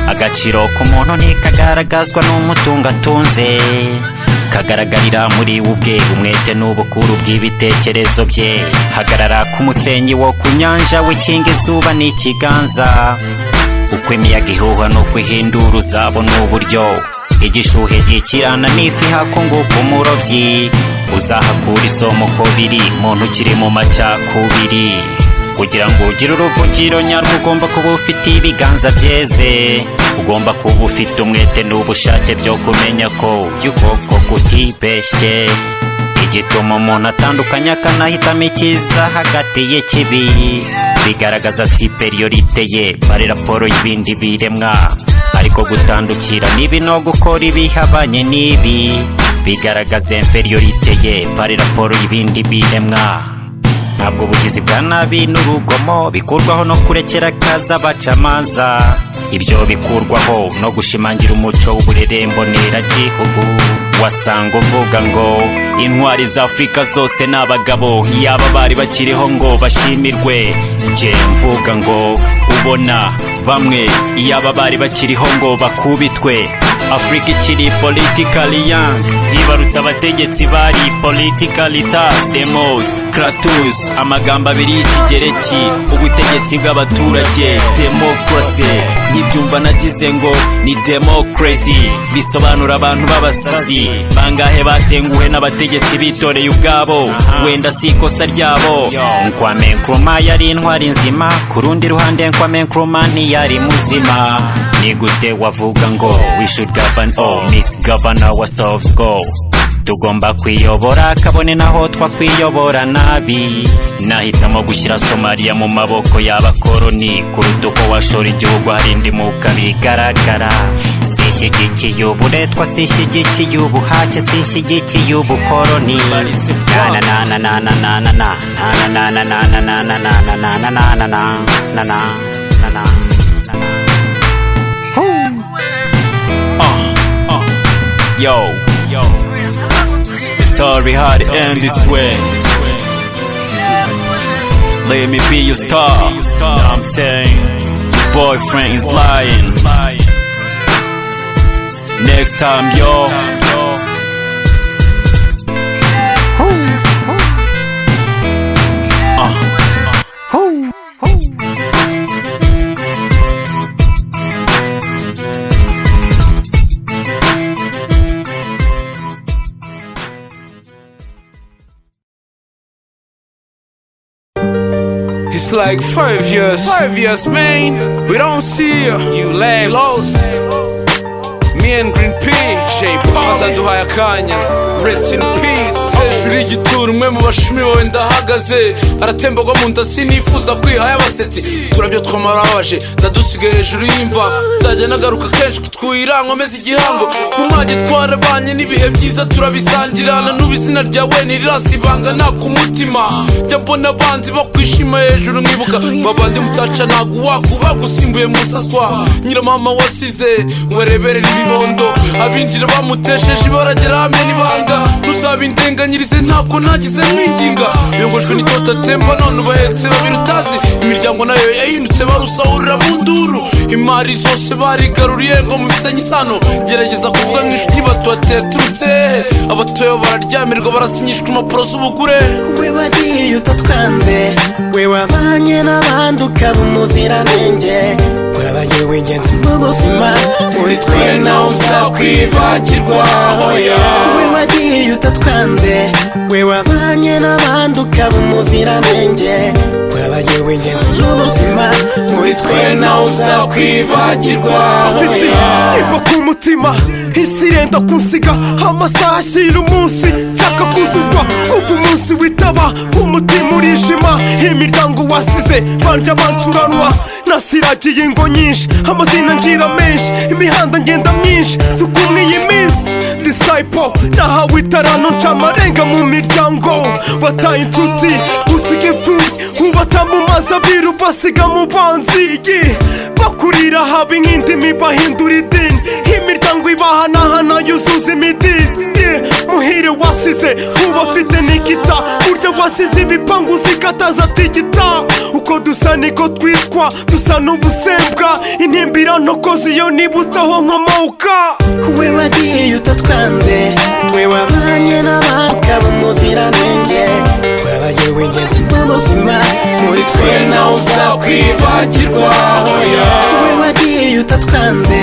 Agaciro k'umuntu ntikagaragazwa n'umutungo atunze, kagaragarira muri ubwe umwete n'ubukuru bw'ibitekerezo bye. Hagarara ku musenyi wo ku nyanja, wikinga izuba n'ikiganza. Uko imiyaga ihuha n'uko ihindura uzabona uburyo. Igishuhe gikirana n'ifi hakunguka umurobyi, uzahakura isomo ko biri muntu ukiri mu macakubiri. Kugira ngo ugire uruvugiro nyarwo ugomba kuba ufite ibiganza byeze, ugomba kuba ufite umwete n'ubushake byo kumenya ko by'ukoko kutibeshye. Igituma umuntu atandukanya akanahitamo icyiza hagati y'ikibi, bigaragaza superiorite ye pari raporo y'ibindi biremwa. Ariko gutandukira n'ibi no gukora ibihabanye n'ibi, bigaragaza inferiorite ye pari raporo y'ibindi biremwa. Ntabwo ubugizi bwa nabi n'urugomo bikurwaho no kurekera kaza abacamanza. Ibyo bikurwaho no gushimangira umuco w'uburere mboneragihugu. Wasanga uvuga ngo intwari za Afurika zose n'abagabo, yaba bari bakiriho ngo bashimirwe. Nje mvuga ngo ubona bamwe yaba bari bakiriho ngo bakubitwe. Afrika ikiri politically young, yibarutse abategetsi bari politically tough. Demos, Kratos, amagambo abiri y'ikigereki, ubutegetsi bw'abaturage, democracy. Nyibyumva nagize ngo ni democracy, bisobanura abantu b'abasazi bangahe batenguwe n'abategetsi bitoreye ubwabo, wenda si ikosa ryabo. Kwame Nkrumah yari intwari nzima, ku rundi ruhande Kwame Nkrumah ntiyari muzima. Ni gute wavuga ngo we should govern all, misgovern ourselves go. Tugomba kwiyobora kabone naho twakwiyobora nabi. Nahitamo gushyira Somalia mu maboko y'abakoroni kuruta uko washora igihugu harindi muka bigaragara. Sinshyigikiye uburetwa, sinshyigikiye ubuhake, sinshyigikiye ubukoroni. Yo, the story had to end this way. Let me be your star. Know what I'm saying? Your boyfriend is lying. Next time, yo. It's like 5 years. 5 years, man. We don't see you. You lost. Me and Green P, J Paul azaduhaye akanya. Rest in peace. Hejuru y'igituro umwe mu bashimi bawe ndahagaze, aratembagwa mu nda sinifuza kwiha y'abasetsi. Turabyo twamarabaje ndadusigaye hejuru y'imva, nzajya nagaruka kenshi kutwuhira nkomeza igihango. Mu mwanya twarabanye n'ibihe byiza turabisangirana, n'ubizina ryawe ntirirasibanga nta ku mutima. Jya mbona abanzi bakwishima hejuru nkibuka babandi mutaca ntago wakuba gusimbuye musaswa. Nyiramama wasize ngwareberera ibibondo, abinjira bamutesheje baragera hamwe n'ibanga. Ntuzabindenganyirize ntako nagize mwinginga, yongojwe n'itota temba none ubahetse babiri utazi. Imiryango nayo yahindutse barusahurira mu nduru, imari zose barigaruriye ngo mufitanye isano. Gerageza kuvuga nk'inshuti batuhateturutse, abatoyo bararyamirwa barasinyishwa impapuro z'ubugure. We wagiye utatwanze, we wabanye n'abandi ukaba umuziranenge, wabaye w'ingenzi mu buzima, muri twe nawe uzakwibagirwa. We wagiye utatwanze, we wabanye n'abandi ukaba umuziranenge, wabaye w'ingenzi mu buzima, muri twe nawe uzakwibagirwa. Iva ku mutima isi irenda kunsiga, amasaha ashyira umunsi nshaka kuzuzwa. Kuva umunsi witaba umutima urijima, imiryango wasize banja bancuranwa. Nasiragiye ingo nyinshi, amazina ngira menshi, imihanda ngenda myinshi, sukumwe iyi minsi. Disciple nahawe itarano nca amarenga mu miryango, wataye inshuti usiga imfubyi, ubata mu mazi abiri ubasiga mu banzi. Bakurira haba nk'indimi bahindura idini, imiryango ibahanahana yuzuza imidini. Muhire wasize uba afite n'igita, burya wasize ibipangu zikataza tigita. Uko dusa niko twitwa, dusa n'ubusembwa, intimbira ntokozi iyo nibutsaho nkomoka. We wagiye utatwanze, we wabanye n'abandi ukaba umuziranenge, wabaye w'ingenzi mu buzima, muri twe nawe uzakwibagirwa. We wagiye utatwanze,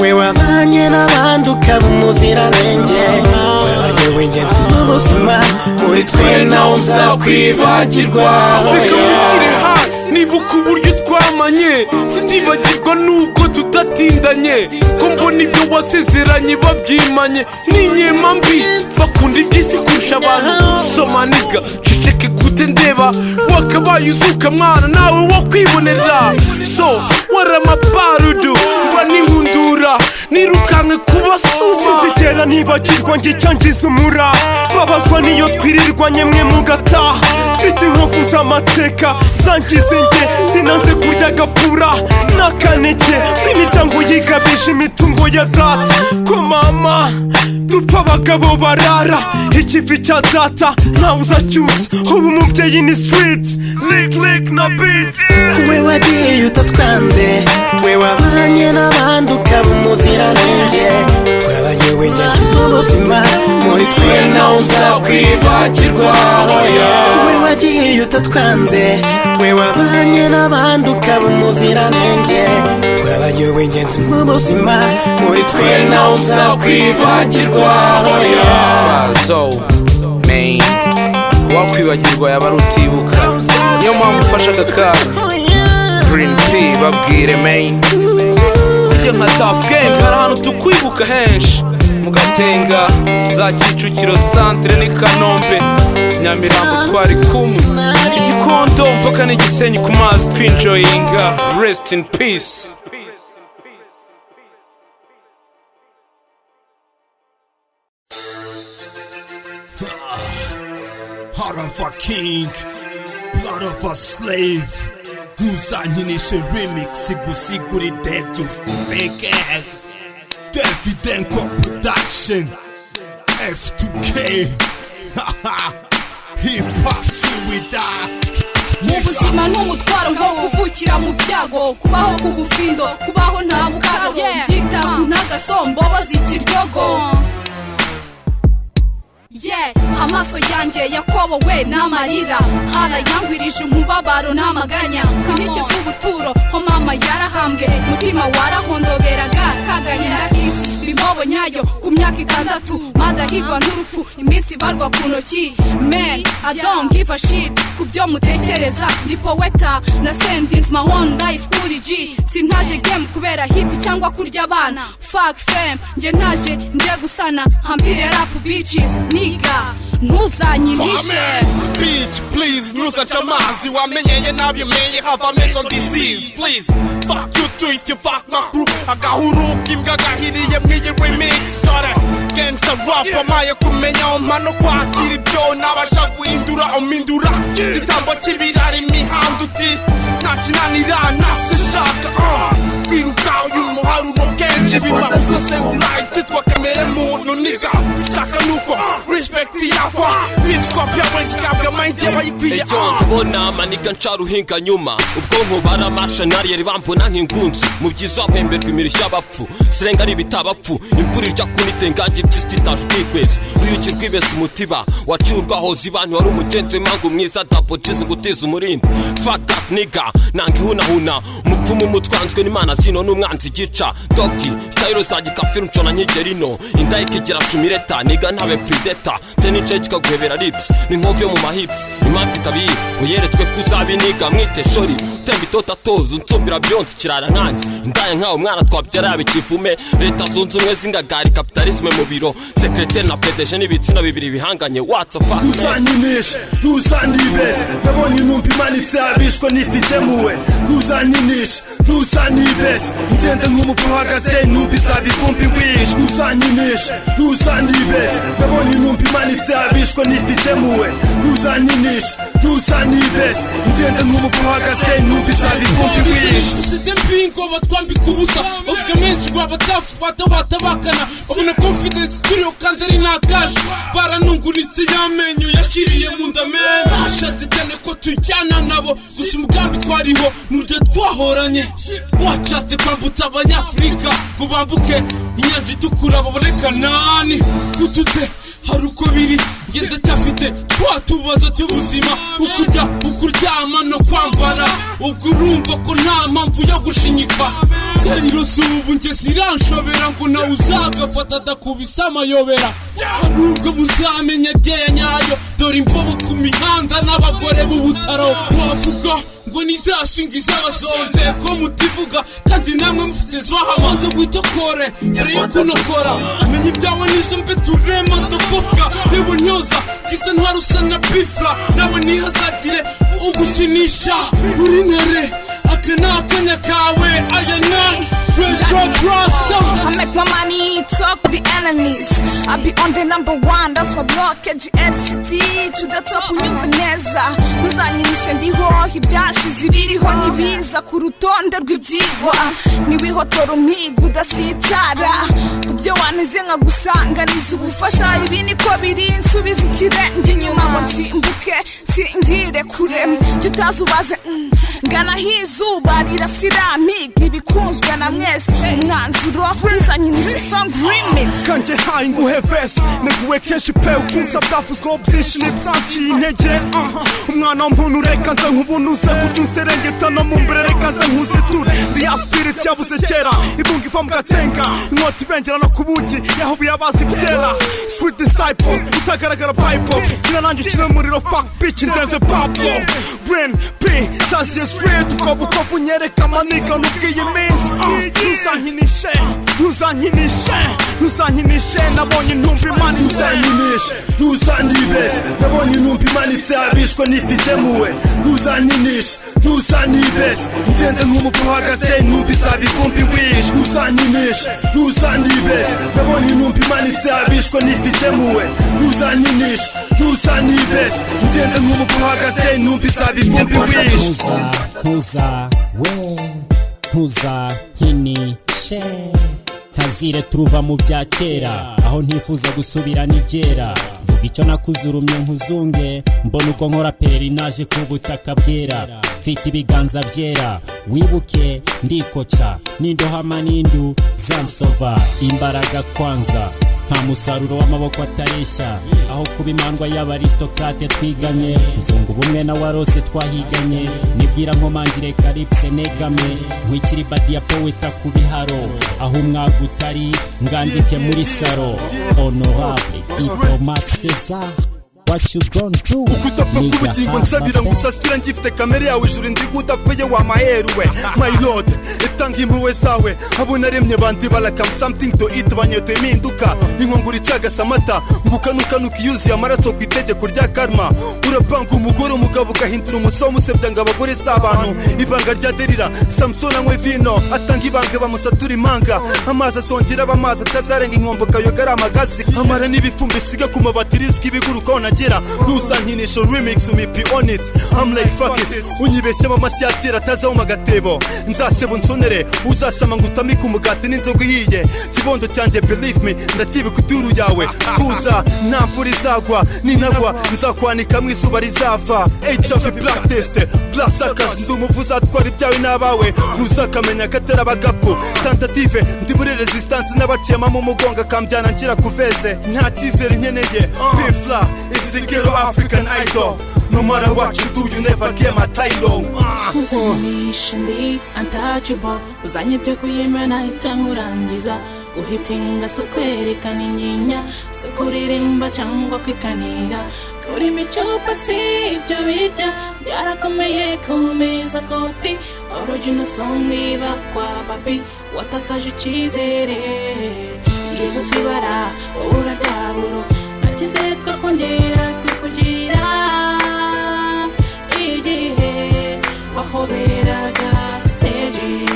we wabanye n'abandi ukaba umuziranenge, wabaye w'ingenzi mu buzima, muri twe nawe uzakwibagirwa. Nibuka uburyo twamanye, sindibagirwa nubwo tudatindanye, ko mbona ibyo wasezeranye babyimanye. N'inyema mbi bakunda iby'isi kurusha abantu. Somaniga ceceke gute ndeba, wakabaye uzuka mwana nawe wo kwibonera. So waramabarudu mba n'inkundura, nirukanke kubasuma. Sinzigera ntibagirwa ngicyangiza umura, babazwa niyo twirirwanye mwe mugataha. Mfite inkovu z'amateka zangize nge, sinanze kurya agapura n'akaneke, imiryango yigabije imitungo ya data. Ko mama dupfa abagabo barara, ikivi cya data ntawe uzacyusa, ubu umubyeyi ni street lick na beat. We wagiye utatwanze, we wabanye n'abandi ukaba umuziranenge, wabaye w'ingenzi mu buzima muri twe nawe uzakwibagirwa we wagiye utatwanze we wabanye n'abandi ukaba umuziranenge wabaye w'ingenzi mu buzima muri twe nawe uzakwibagirwa Fazo main wakwibagirwa yaba ari utibuka niyo mpamvu ufashe aka kaga Green P babwire main ujye nka Tough Gang hari ahantu tukwibuka henshi mu Gatenga za Kicukiro Centre ni Kanombe Nyamirambo twari kumwe Igikondo mpaka n'Igisenyi ku mazi twinjoyinga rest in peace. Heart of a king, blood of a slave. Ntuzankinishe remix igusigura dead you fake ass. Davidenko production F2K Hiphop till we die. Mu buzima n'umutwaro nko kuvukira mu byago kubaho ku bufindo kubaho nta bukaro byitaku ntagasombo bazikiryogo amaso yanjye yakobowe n'amarira harayangwirije umubabaro n'amaganya kunyike z'ubuturo ho mama yarahambwe mutima warahondoberaga kagahinda k'isi bimobo nyayo ku myaka 6 madahigwa n'urupfu iminsi barwa ku ntoki man I don't give a shit kubyo mutekereza ndi poeta na sendings my own life kuri G sintaje game kubera hit cyangwa kurya abana fuck fame nje ntaje nje gusana hambire rap bitches niga ntuzanyinishe bitch please nuzaca amazi wamenyeye nabyemeye have a mental disease please fuck you too if you fuck my crew agahuruka imbwa gahiriye mwiye remix sore gangsta rap amaye kumenya omano kwakira ibyo nabasha guhindura omindura igitambo kibirari imihanda uti ntakinanira nafse shaka kwiruka uyu muharuno kenshi bimabuza sengura icyitwa kamere muntu niga ushaka nuko respect yakwa bitwa pya wenzikabwa mind y'abayikwiye ndabona maniga ncaruhinga nyuma ubwonko baramasha nari yari bambona nk'ingunzi mu byiza bahemberwa imirishya abapfu sirenga ari bitabapfu imvura irya kunitengange by'istitaje kwikwezi uyukirwa ibese umutiba wacurwaho zibani wari umugenzi mangu mwiza double jize ngutiza umurindi fuck that nigga nange hunahuna umupfumu mutwanzwe n'Imana zino n'umwanzi gica dogi style za gikafiri ncona nkigerino inda ikigera shumireta niga ntabe predator tenice kikaguhebera lips n'inkove mu mahips impamvu itabiye uyeretwe kuzabiniga mwite shori temba itota tozo nsumbira byonse kirara nkanjye indaye nkaho umwana twabyara yabikivume leta zunze ubumwe zingagari capitalisme mu biro secrétaire na PDG n'ibitsina bibiri bihanganye what's up ntuzanyinishe ntuzanibese nabonye intumbi imanitse abishwe nifitemuwe ntuzanyinishe ntuzanibese ngende nk'umupfu uhagaze intumbi zabivumbi wishe ntuzanyinishe ntuzanibese nabonye intumbi imanitse abishwe nifitemuwe ntuzanyinishe ntuzanibese ngende nk'umupfu uhagaze intumbi zabivumbi wishe usite mpingo batwambika ubusa bavuga menshi ngo abatafu batabatabakana babona confidence turiyo kandi ari nakaje baranungunitse yamenyo yashiriye mu ndamena bashatse cyane ko tujyana nabo gusa umugambi twariho n'uryo twahoranye washatse kwambutsa abanyafurika ngo bambuke inyanja itukura babone Kanani gutute hari uko biri ngenda cyafite twatubazo cy'ubuzima ukuryama no kwambara ubwo urumva ko nta mpamvu yo gushinyika style z'ubu nge ziranshobera ngo nawe uzagafata adakubisa amayobera hari ubwo muzamenya ryaya nyayo dore imbobo ku mihanda n'abagore b'ubutaro twavuga ngo nizashinga izabazonze ko mutivuga kandi namwe mufite zwahamanze witokore mbere yo kunokora menya ibyawe nizo mbe turema ndavuga reba nyoza gisa ntwarusa na bifla nawe ntihazagire ugukinisha uri ntere aka ni akanya kawe aya nka I make my money talk with the enemies I be on the #1 that's my block LCT to the top unyumva neza ntuzanyinishe ndiho ibyashize ibiriho nibiza ku rutonde rw'ibyigwa niwihotora umwiga udasitara kubyo waneze nka gusanganiza ubufasha ibi niko biri nsubiza ikirenge inyuma ngo nsimbuke singire kure byo utazubaze ngana hizu izuba rirasira mpiga ibikunzwe na mwese umwanzuro uzanyinisha song remix kanje hayi nguhe verse neguwe kenshi pe ukunsa byavuzweho byinshi n'ibyanciye intege umwana w'umuntu reka nze nkubunuze kuko unserengeta no mu mbere reka nze nkuziture the spirit yabuze kera ibunga iva mu gatenga inkota ibengera no ku bugi yahubuye abazi kera street disciples utagaragara bible kina nanjye ukina umuriro fuck bitch ndenze Pablo Brain P saziye straight ukoba ukovu nyereka amaniga n'ubwiye iminsi ntuzankinishe nabonye intumbi imanitse ntuzanibeshye nabonye intumbi imanitse abishwe nifitemuwe ntuzanibeshye ngende nk'umupfu uhagaze intumbi izaba ivumbi wishe ntuzanibeshye nabonye intumbi imanitse abishwe nifitemuwe ntuzanibeshye ngende nk'umupfu uhagaze intumbi izaba ivumbi wishe ntuzankinishe ntazire turuva mu bya kera aho ntifuza gusubira nigera vuga icyo nakuzurumye nkuzunge mbona uko nkora pererinaje ku butaka bwera mfite ibiganza byera wibuke ndikoca n'indohama n'indu zansova imbaraga kwanza nta musaruro w'amaboko atareshya aho kuba imandwa y'abaristokrate twiganye uzungu ubumwe na warose twahiganye nibwira nkomangire karipse negame nkwikiri badi ya poweta ku biharo aho umwaga utari ngandike muri saro honorable diplomate César what you gonna do ukudapfa kubugingo nsabira ngusasira ngifite kamere yawe ijuru ndi gudapfuye wa maheruwe my lord etanga impuwe zawe abo naremye bandi balakam something to eat banyeto impinduka inkongura icagasa amata ngukanuka yuzuye amaraso ku itegeko rya karma urapanga umugore umugabo ugahindura umusomo usebya ngo abagore s'abantu ibanga rya derira Samson anywe vino atanga ibanga bamusatura imanga amazi asongera abamazi atazarenga inkombo kayogara amagasi amara n'ibifumbi siga ku mabati riziki ibiguruka nagera ntuzankinisha remix umipi on it I'm like fuck it unyibeshye bamasyatira atazaho magatebo nzaseba unsonere uzasama ngutamika umugati n'inzoga ihiye kibondo cyanjye believe me ndatibuka iduru yawe tuza nta mvura izagwa ninagwa nzakwanika mu izuba rizava HIV black test black suckers ndi umuvuza atwara ibyawe n'abawe ntuzakamenya katera abagapfu tentative ndi muri resistance n'abaciyema mu mugongo akambyana ngira kuveze nta cyizere nkeneye pifla is the ghetto African idol no matter what you do you never get my title uzaninisha ndi untouchable uzanyibyo kuyimena itangurangiza guhitinga so kwerekana inyinya so kuririmba cyangwa kwikanira kuri micopa si ibyo bijya byarakomeye kumeza kopi original song iba kwa papi watakaje icyizere iyo tubara ubura ryaburo nagize twakongera kukugira igihe wahoberaga stage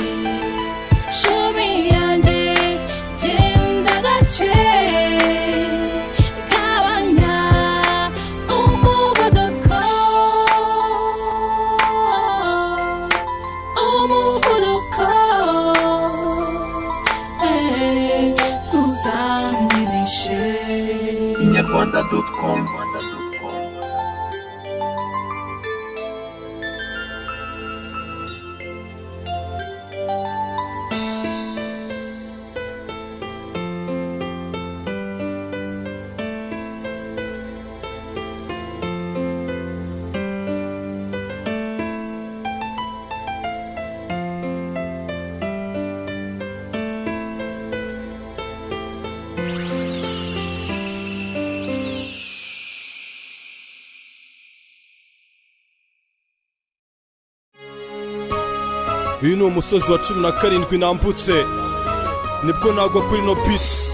shobi yanjye genda gake gabanya umuvuduko uzanyinishe inyarwanda.com uyu ni umusozi wa 17 nambutse nibwo nagwa kuri no beats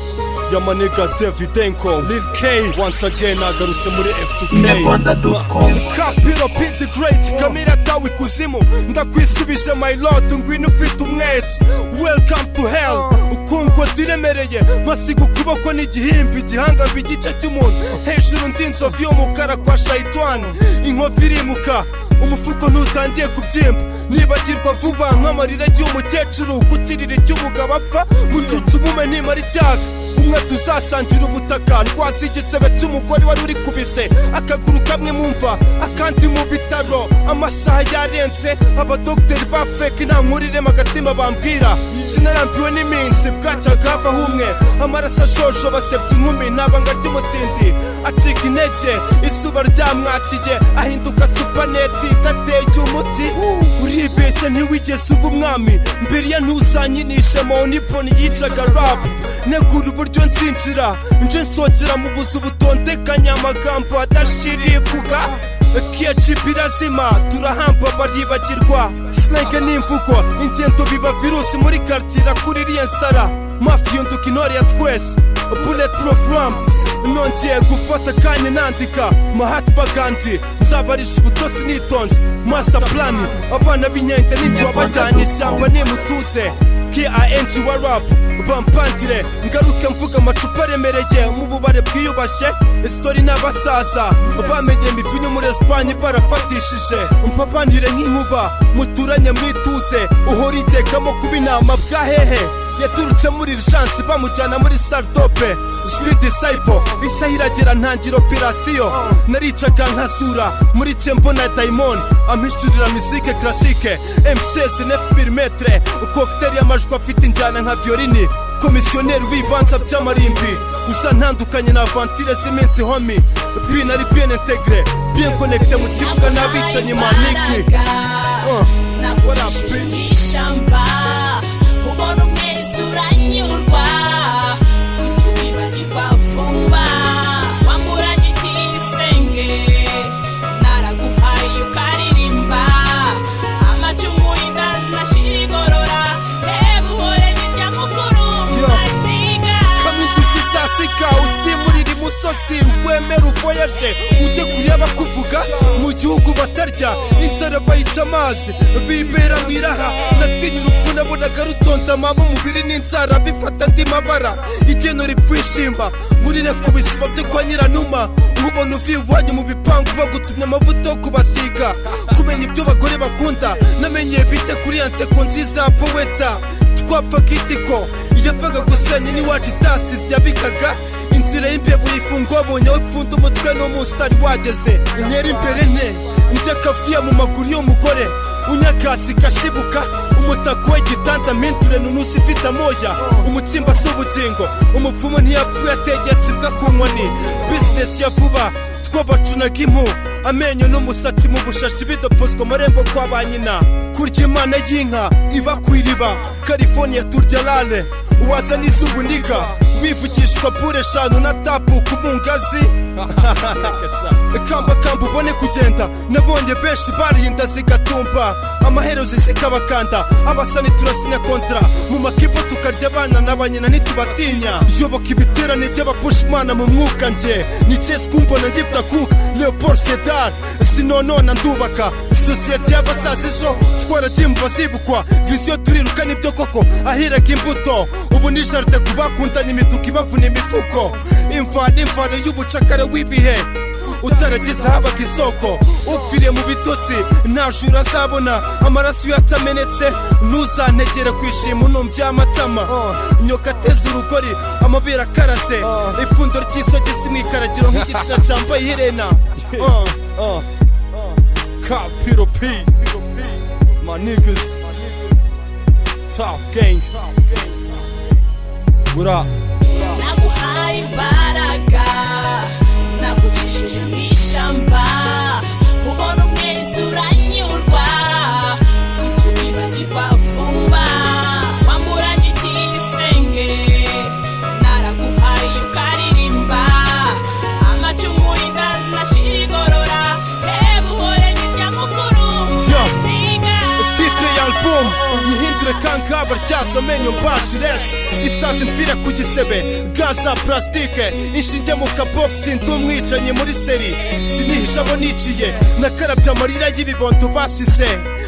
ya manega Davidenko Lil K once again agarutse muri F2K Capiro Pete the Great kamera tawi kuzimu ndakwisubije my lord ngwino ufite umwete welcome to hell ukundwa diremereye masiga ukuboko n'igihimbi gihanga bigice cy'umuntu hejuru ndinzovu y'umukara kwa shaitani inkovu irimuka umufuko ntutangiye kubyimba nibagirwa vuba nk'amarira y'umukecuru kutirira icy'umugabo apfa gucutsa umume nimara icyaga umwe tuzasangira ubutaka ndwaza igisebe cy'umugore wari uri kubise akaguru kamwe mu mva akandi mu bitaro amasaha yarenze abadogiteri ba fake nta nkuriremo agatima bambwira sinarambiwe n'iminsi bwacyaga havaho umwe amaraso ashojo basebya inkumi ntabanga ry'umutindi acika intege izuba ryamwakiye ahinduka supaneti itateye umuti uribeshye ntiwigeze uba umwami mbere ya ntuzanyinishe moniponi yicaga rap negura uburyo nzinjira nje nsogera mu buzu butondekanya amagambo adashirivuga KGB irazima turahamba baribagirwa slang n'imvugo ingendo biba virusi muri quartier kuri rienstara mafia nduka intore ya twese bulletproof rams nongeye gufata kanya nandika Mahatma Gandhi nzabarisha ubutosi nitonze masa plani abana b'inyente n'injwa bajyanye ishyamba nimutuze KING wa rap bampangire ngaruke mvuga amacupa aremereye mu bubare bwiyubashye story n'abasaza bamenye imivinyo muri Espagne barafatishije mpapanire nk'inkuba muturanye mwituze uhora itekamo kuba inama bwahehe yaturutse muri Urgence bamujyana muri Sardope Street Disciple isaha iragera ntangira operation naricaga nkasura muri Cembo na Diamond amishurira musique classique MCS 9mm cocktail y'amajwi afite injyana nka violini komisiyoneri w'ibanza by'amarimbi gusa ntandukanye na avantire z'iminsi homi bien ari bien intégré bien connecté mu kibuga n'abicanye maniki nagucishije ishamba ubona umwezi uranyurwa kuki wibagirwa vuba wamburanye igisenge naraguhaye ukaririmba amacumu indanashira igorora hebuhore n'irya mukuru maniga kamindushi sasika usimurira imusozi wemera uvoyaje ujye kuyaba kuvuga mu gihugu batarya inzara bayica amazi bibera mwiraha natinya urupfu nabonaga rutondama mu mubiri n'inzara bifata andi mabara igeno ripfishimba murire ku bisima byo kwa nyiranuma nkubona uvuye iwanyu mu bipangu bagutumye amavuta yo kubasiga kumenya ibyo bagore bakunda namenye bite kuri ya nseko nziza poweta twapfaga igiko yavaga gusenya n'iwacu itasizi yabikaga inzira y'imbeho yifungwa abonye aho ipfunda umutwe n'umunsi utari wageze inkera imbere nke njya kafiya mu maguru y'umugore unyakasi kashibuka umutako w'igitanda mpindure nunusi ifite amoya umutsimba si ubugingo umupfumu ntiyapfuye ategetse imbwa ku nkoni bizinesi ya vuba twabacunaga impu amenyo n'umusatsi mu bushashi bidopozwa amarembo kwa ba nyina kurya imana y'inka iba ku iriba California turya rale waza n'izubu niga wivugishwa pure eshanu na tapu ku mungazi kamba ubone kugenda nabonye benshi barihinda zigatumba amaherezo zikabakanda abasani turasinya kontra mu makipo tukarya abana n'abanyina ntitubatinya yoboka ibiterane by'abapushimana mu mwuka nje ni chess kumbona ngifta cook Leopold Sedar sinonona ndubaka sosiyete y'abasaza ejo twaragiye bazibukwa viziyo turiruka nibyo koko ahiraga imbuto ubu ni jaride ku bakundanye imituku ibavuna imifuko imvano y'ubucakara w'ibihe utarageze habaga isoko upfiriye mu bitotsi nta juru azabona amaraso iyo atamenetse ntuzantegere kwishima unumbya amatama nyoka ateze urugori amabere akarase ipfundo ry'isogisi mu ikaragiro nk'igitsina cyambaye iherena Kapiro P my niggas Top gang what up naguhaye imbaraga nagucishije mu ishamba ubona umwezi uranyurwa kuki wibagirwa vuba wamburanye igisenge naraguhaye ukaririmba amacumu indanashira igorora hebuhore n'irya mukuru maniga titre y'album nyihindure kankaba ryasa amenyo mbashiretse isazi mfira ku gisebe gaza plastike inshinge mu kabogisi ndumwicanye muri seri sinihisha abo niciye nakarabye amarira y'ibibondo basize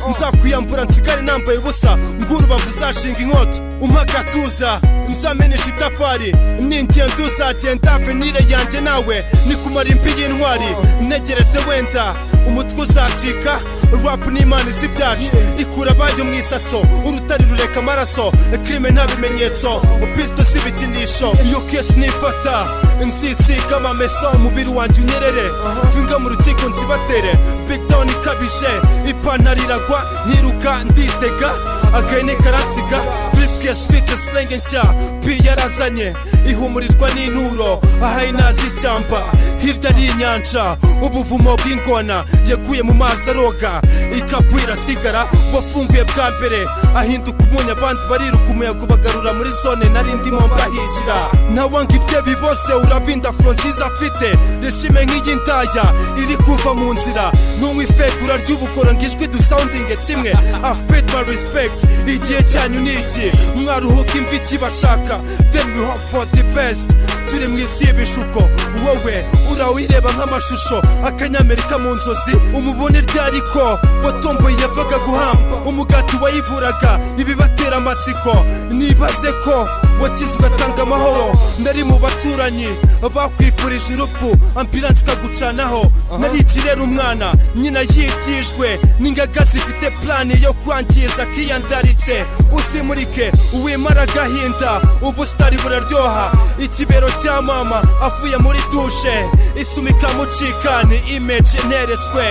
nzakwiyambura nsigare nambaye ubusa ng'urubavu uzashinga inkota umagatuza nzamenesha itafari n'ingendo uzagenda avenire yanjye nawe ni kumara impi y'intwari ntegereze wenda umutwe uzacika rap n'imana isi byacu ikura abayo mu isaso urutari rureka amaraso crime nta bimenyetso pisto si ibikinisho iyo kesi nifata nsisiga amameso umubiri wanjye unyerere mvinga mu rukiko nzibatere big down ikabije ipantaro iragwa ntiruka nditega agahene karansiga briefcase bite slang nshya pi yarazanye ihumurirwa n'inturo ahaye nazi ishyamba hirya ari inyanja ubuvumo bw'ingona yaguye mu mazi aroga ikapu irasigara wafunguye bwa mbere ahinduka umunya abandi bariruka umuyaga ubagarura muri zone narindimo mbahikira ntawanga ibye bibose urabinda fro nziza afite reshime nk'iyi ndaya iri kuva mu nzira n'umwe ifegura ry'ubukora ngijwi dusoundinge kimwe I've paid my respect igihe cyanyu ni iki mwaruhuka imvi kibashaka then we hope for the best turi mu isi y'ibishuko wowe urawireba nk'amashusho akanyamerika mu nzozi umubone ryariko watomboye yavaga guhamba umugati wayivuraga ibibatera amatsiko nibaze ko wakize ugatanga amahoro nari mu baturanyi bakwifurije urupfu ambulance ikagucanaho nari ikirera umwana nyina yitijwe n'ingaga zifite plani yo kwangiza kiyandaritse usimurike uwimara agahinda ubusitari buraryoha ikibero cya mama avuye muri dushe isumika mucika ni image neretswe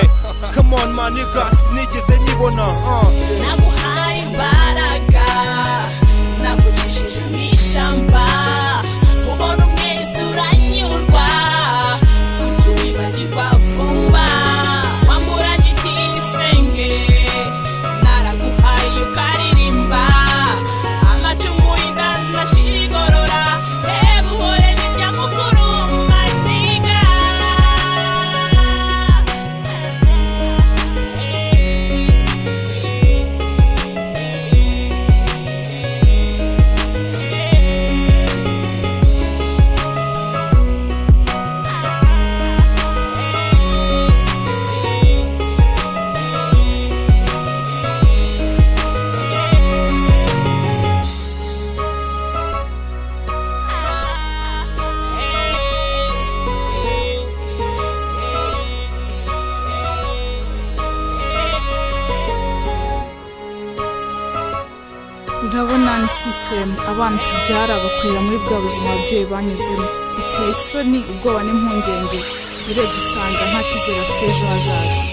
come on man niggas nigeze nyibona naguhaye imbaraga nagucishije mw'ishyamba ubona umwezi uranyurwa kuko wibagirwa vuba wamburanye igisenge naraguhaye ukaririmba amacumu indanashira igorora hebuhore n'irya mukuru maniga urabona ni system abana tubyara bakurira muri bwa buzima ababyeyi banyuzemo biteye isoni ubwoba n'impungenge urebye usanga nta cyizere afite ejo hazaza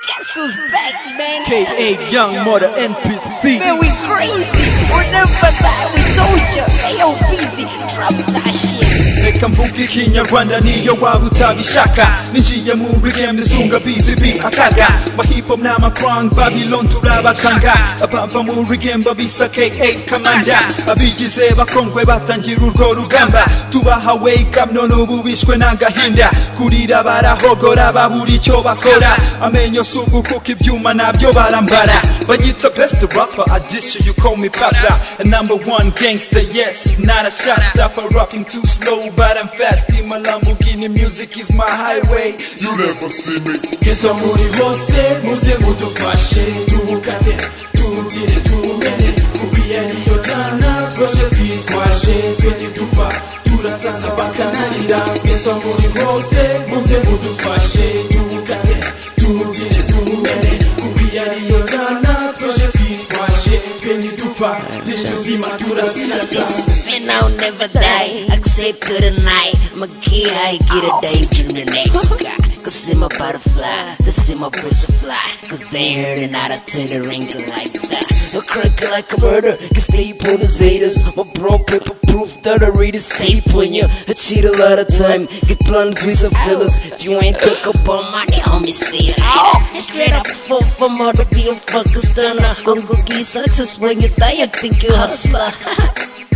Guess who's back, man? K.A. Young Mother NPC. Man, we crazy. We'll never die. We told you. Ayo, busy. Drop that shit. Reka mvuge ikinyarwanda niyo waba utabishaka ninjiye muri game isunga busy bi akaga ma hip hop n'ama crown Babylon turabakanga abava muri game babisa K.A. Kamanda abigize bakongwe batangira urwo rugamba tubaha wake up none ubu bishwe n'agahinda kurira barahogora babura icyo bakora amenyo sugu kuko ibyuma nabyo barambara banyita best rapper addition you call me papa number one gangster yes not a shot stopper rapping too slow but I'm fast in my Lamborghini music is my highway you never see me Kesa muri hose muze mudufashe tubukate tugire tumene kubiya niyo jana twaje twitwaje twende dupfa turasaza bakanarira Kesa muri hose muze mudufashe tubukate tugire tumene kubiya niyo jana twaje twitwaje twende dupfa tuzima turasirasa And I'll never die, except to the night. I'ma get high, get a day from the next guy. Cause I'm a butterfly, this is my birds of fly. Cause they ain't heard it, I turn the ring like that. A crack like a murder, cause they pull the haters. My bro paper proof that I read is tape on you. I cheat a lot of time, get plunged with some fillers. If you ain't took up on money, homie, say it. And straight up for more to be a fucking stunner. Gonna go get success when you die, I think you hustler.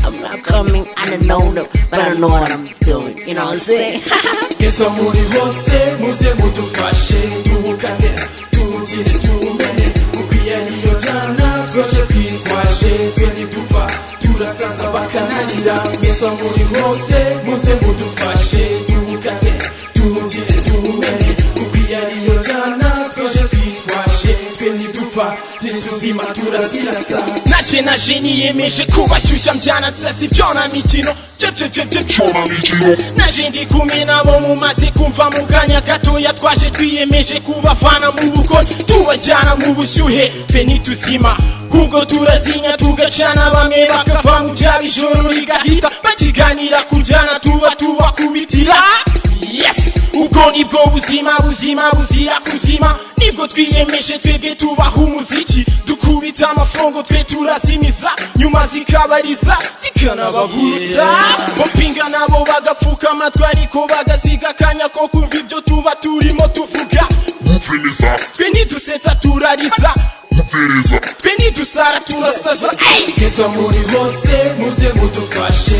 I'm not coming, I don't know them, but I know what I'm doing, you know what I'm saying? Kesa muri hose muze mudufashe tubukate tugire tumene kubiya niyo jana twaje twitwaje twende dupfa turasaza bakanarira Kesa muri hose muze mudufashe tubukate tugire tumene kubiya niyo jana twaje twitwaje twende dupfa nituzima turazirasa. naje niyemeje kubashyushya mbyanatsa sibyo na mikino naje ndi kumwe nabo mumaze kumva mu kanya gatoya twaje twiyemeje kubafana mu bukoni tubajyana mu bushyuhe twe nituzima ubwo turazinya tugacana bamwe bakava mu byabo ijoro rigahita bakiganira ku njyana tubakubitira. Yes, ubwo nibwo buzima buzira kuzima, nibwo twiyemeje twebwe tubaha umuziki dukubita amafongo twe turazimiza nyuma zikabariza zikanababuza bopinga nabo bagapfuka amatwi ariko bagasiga akanya ko kumva ibyo tuba turimo tuvuga. Twe nidusetsa turariza twe nidusara turasaza. Yesu muri hose muze mudufashe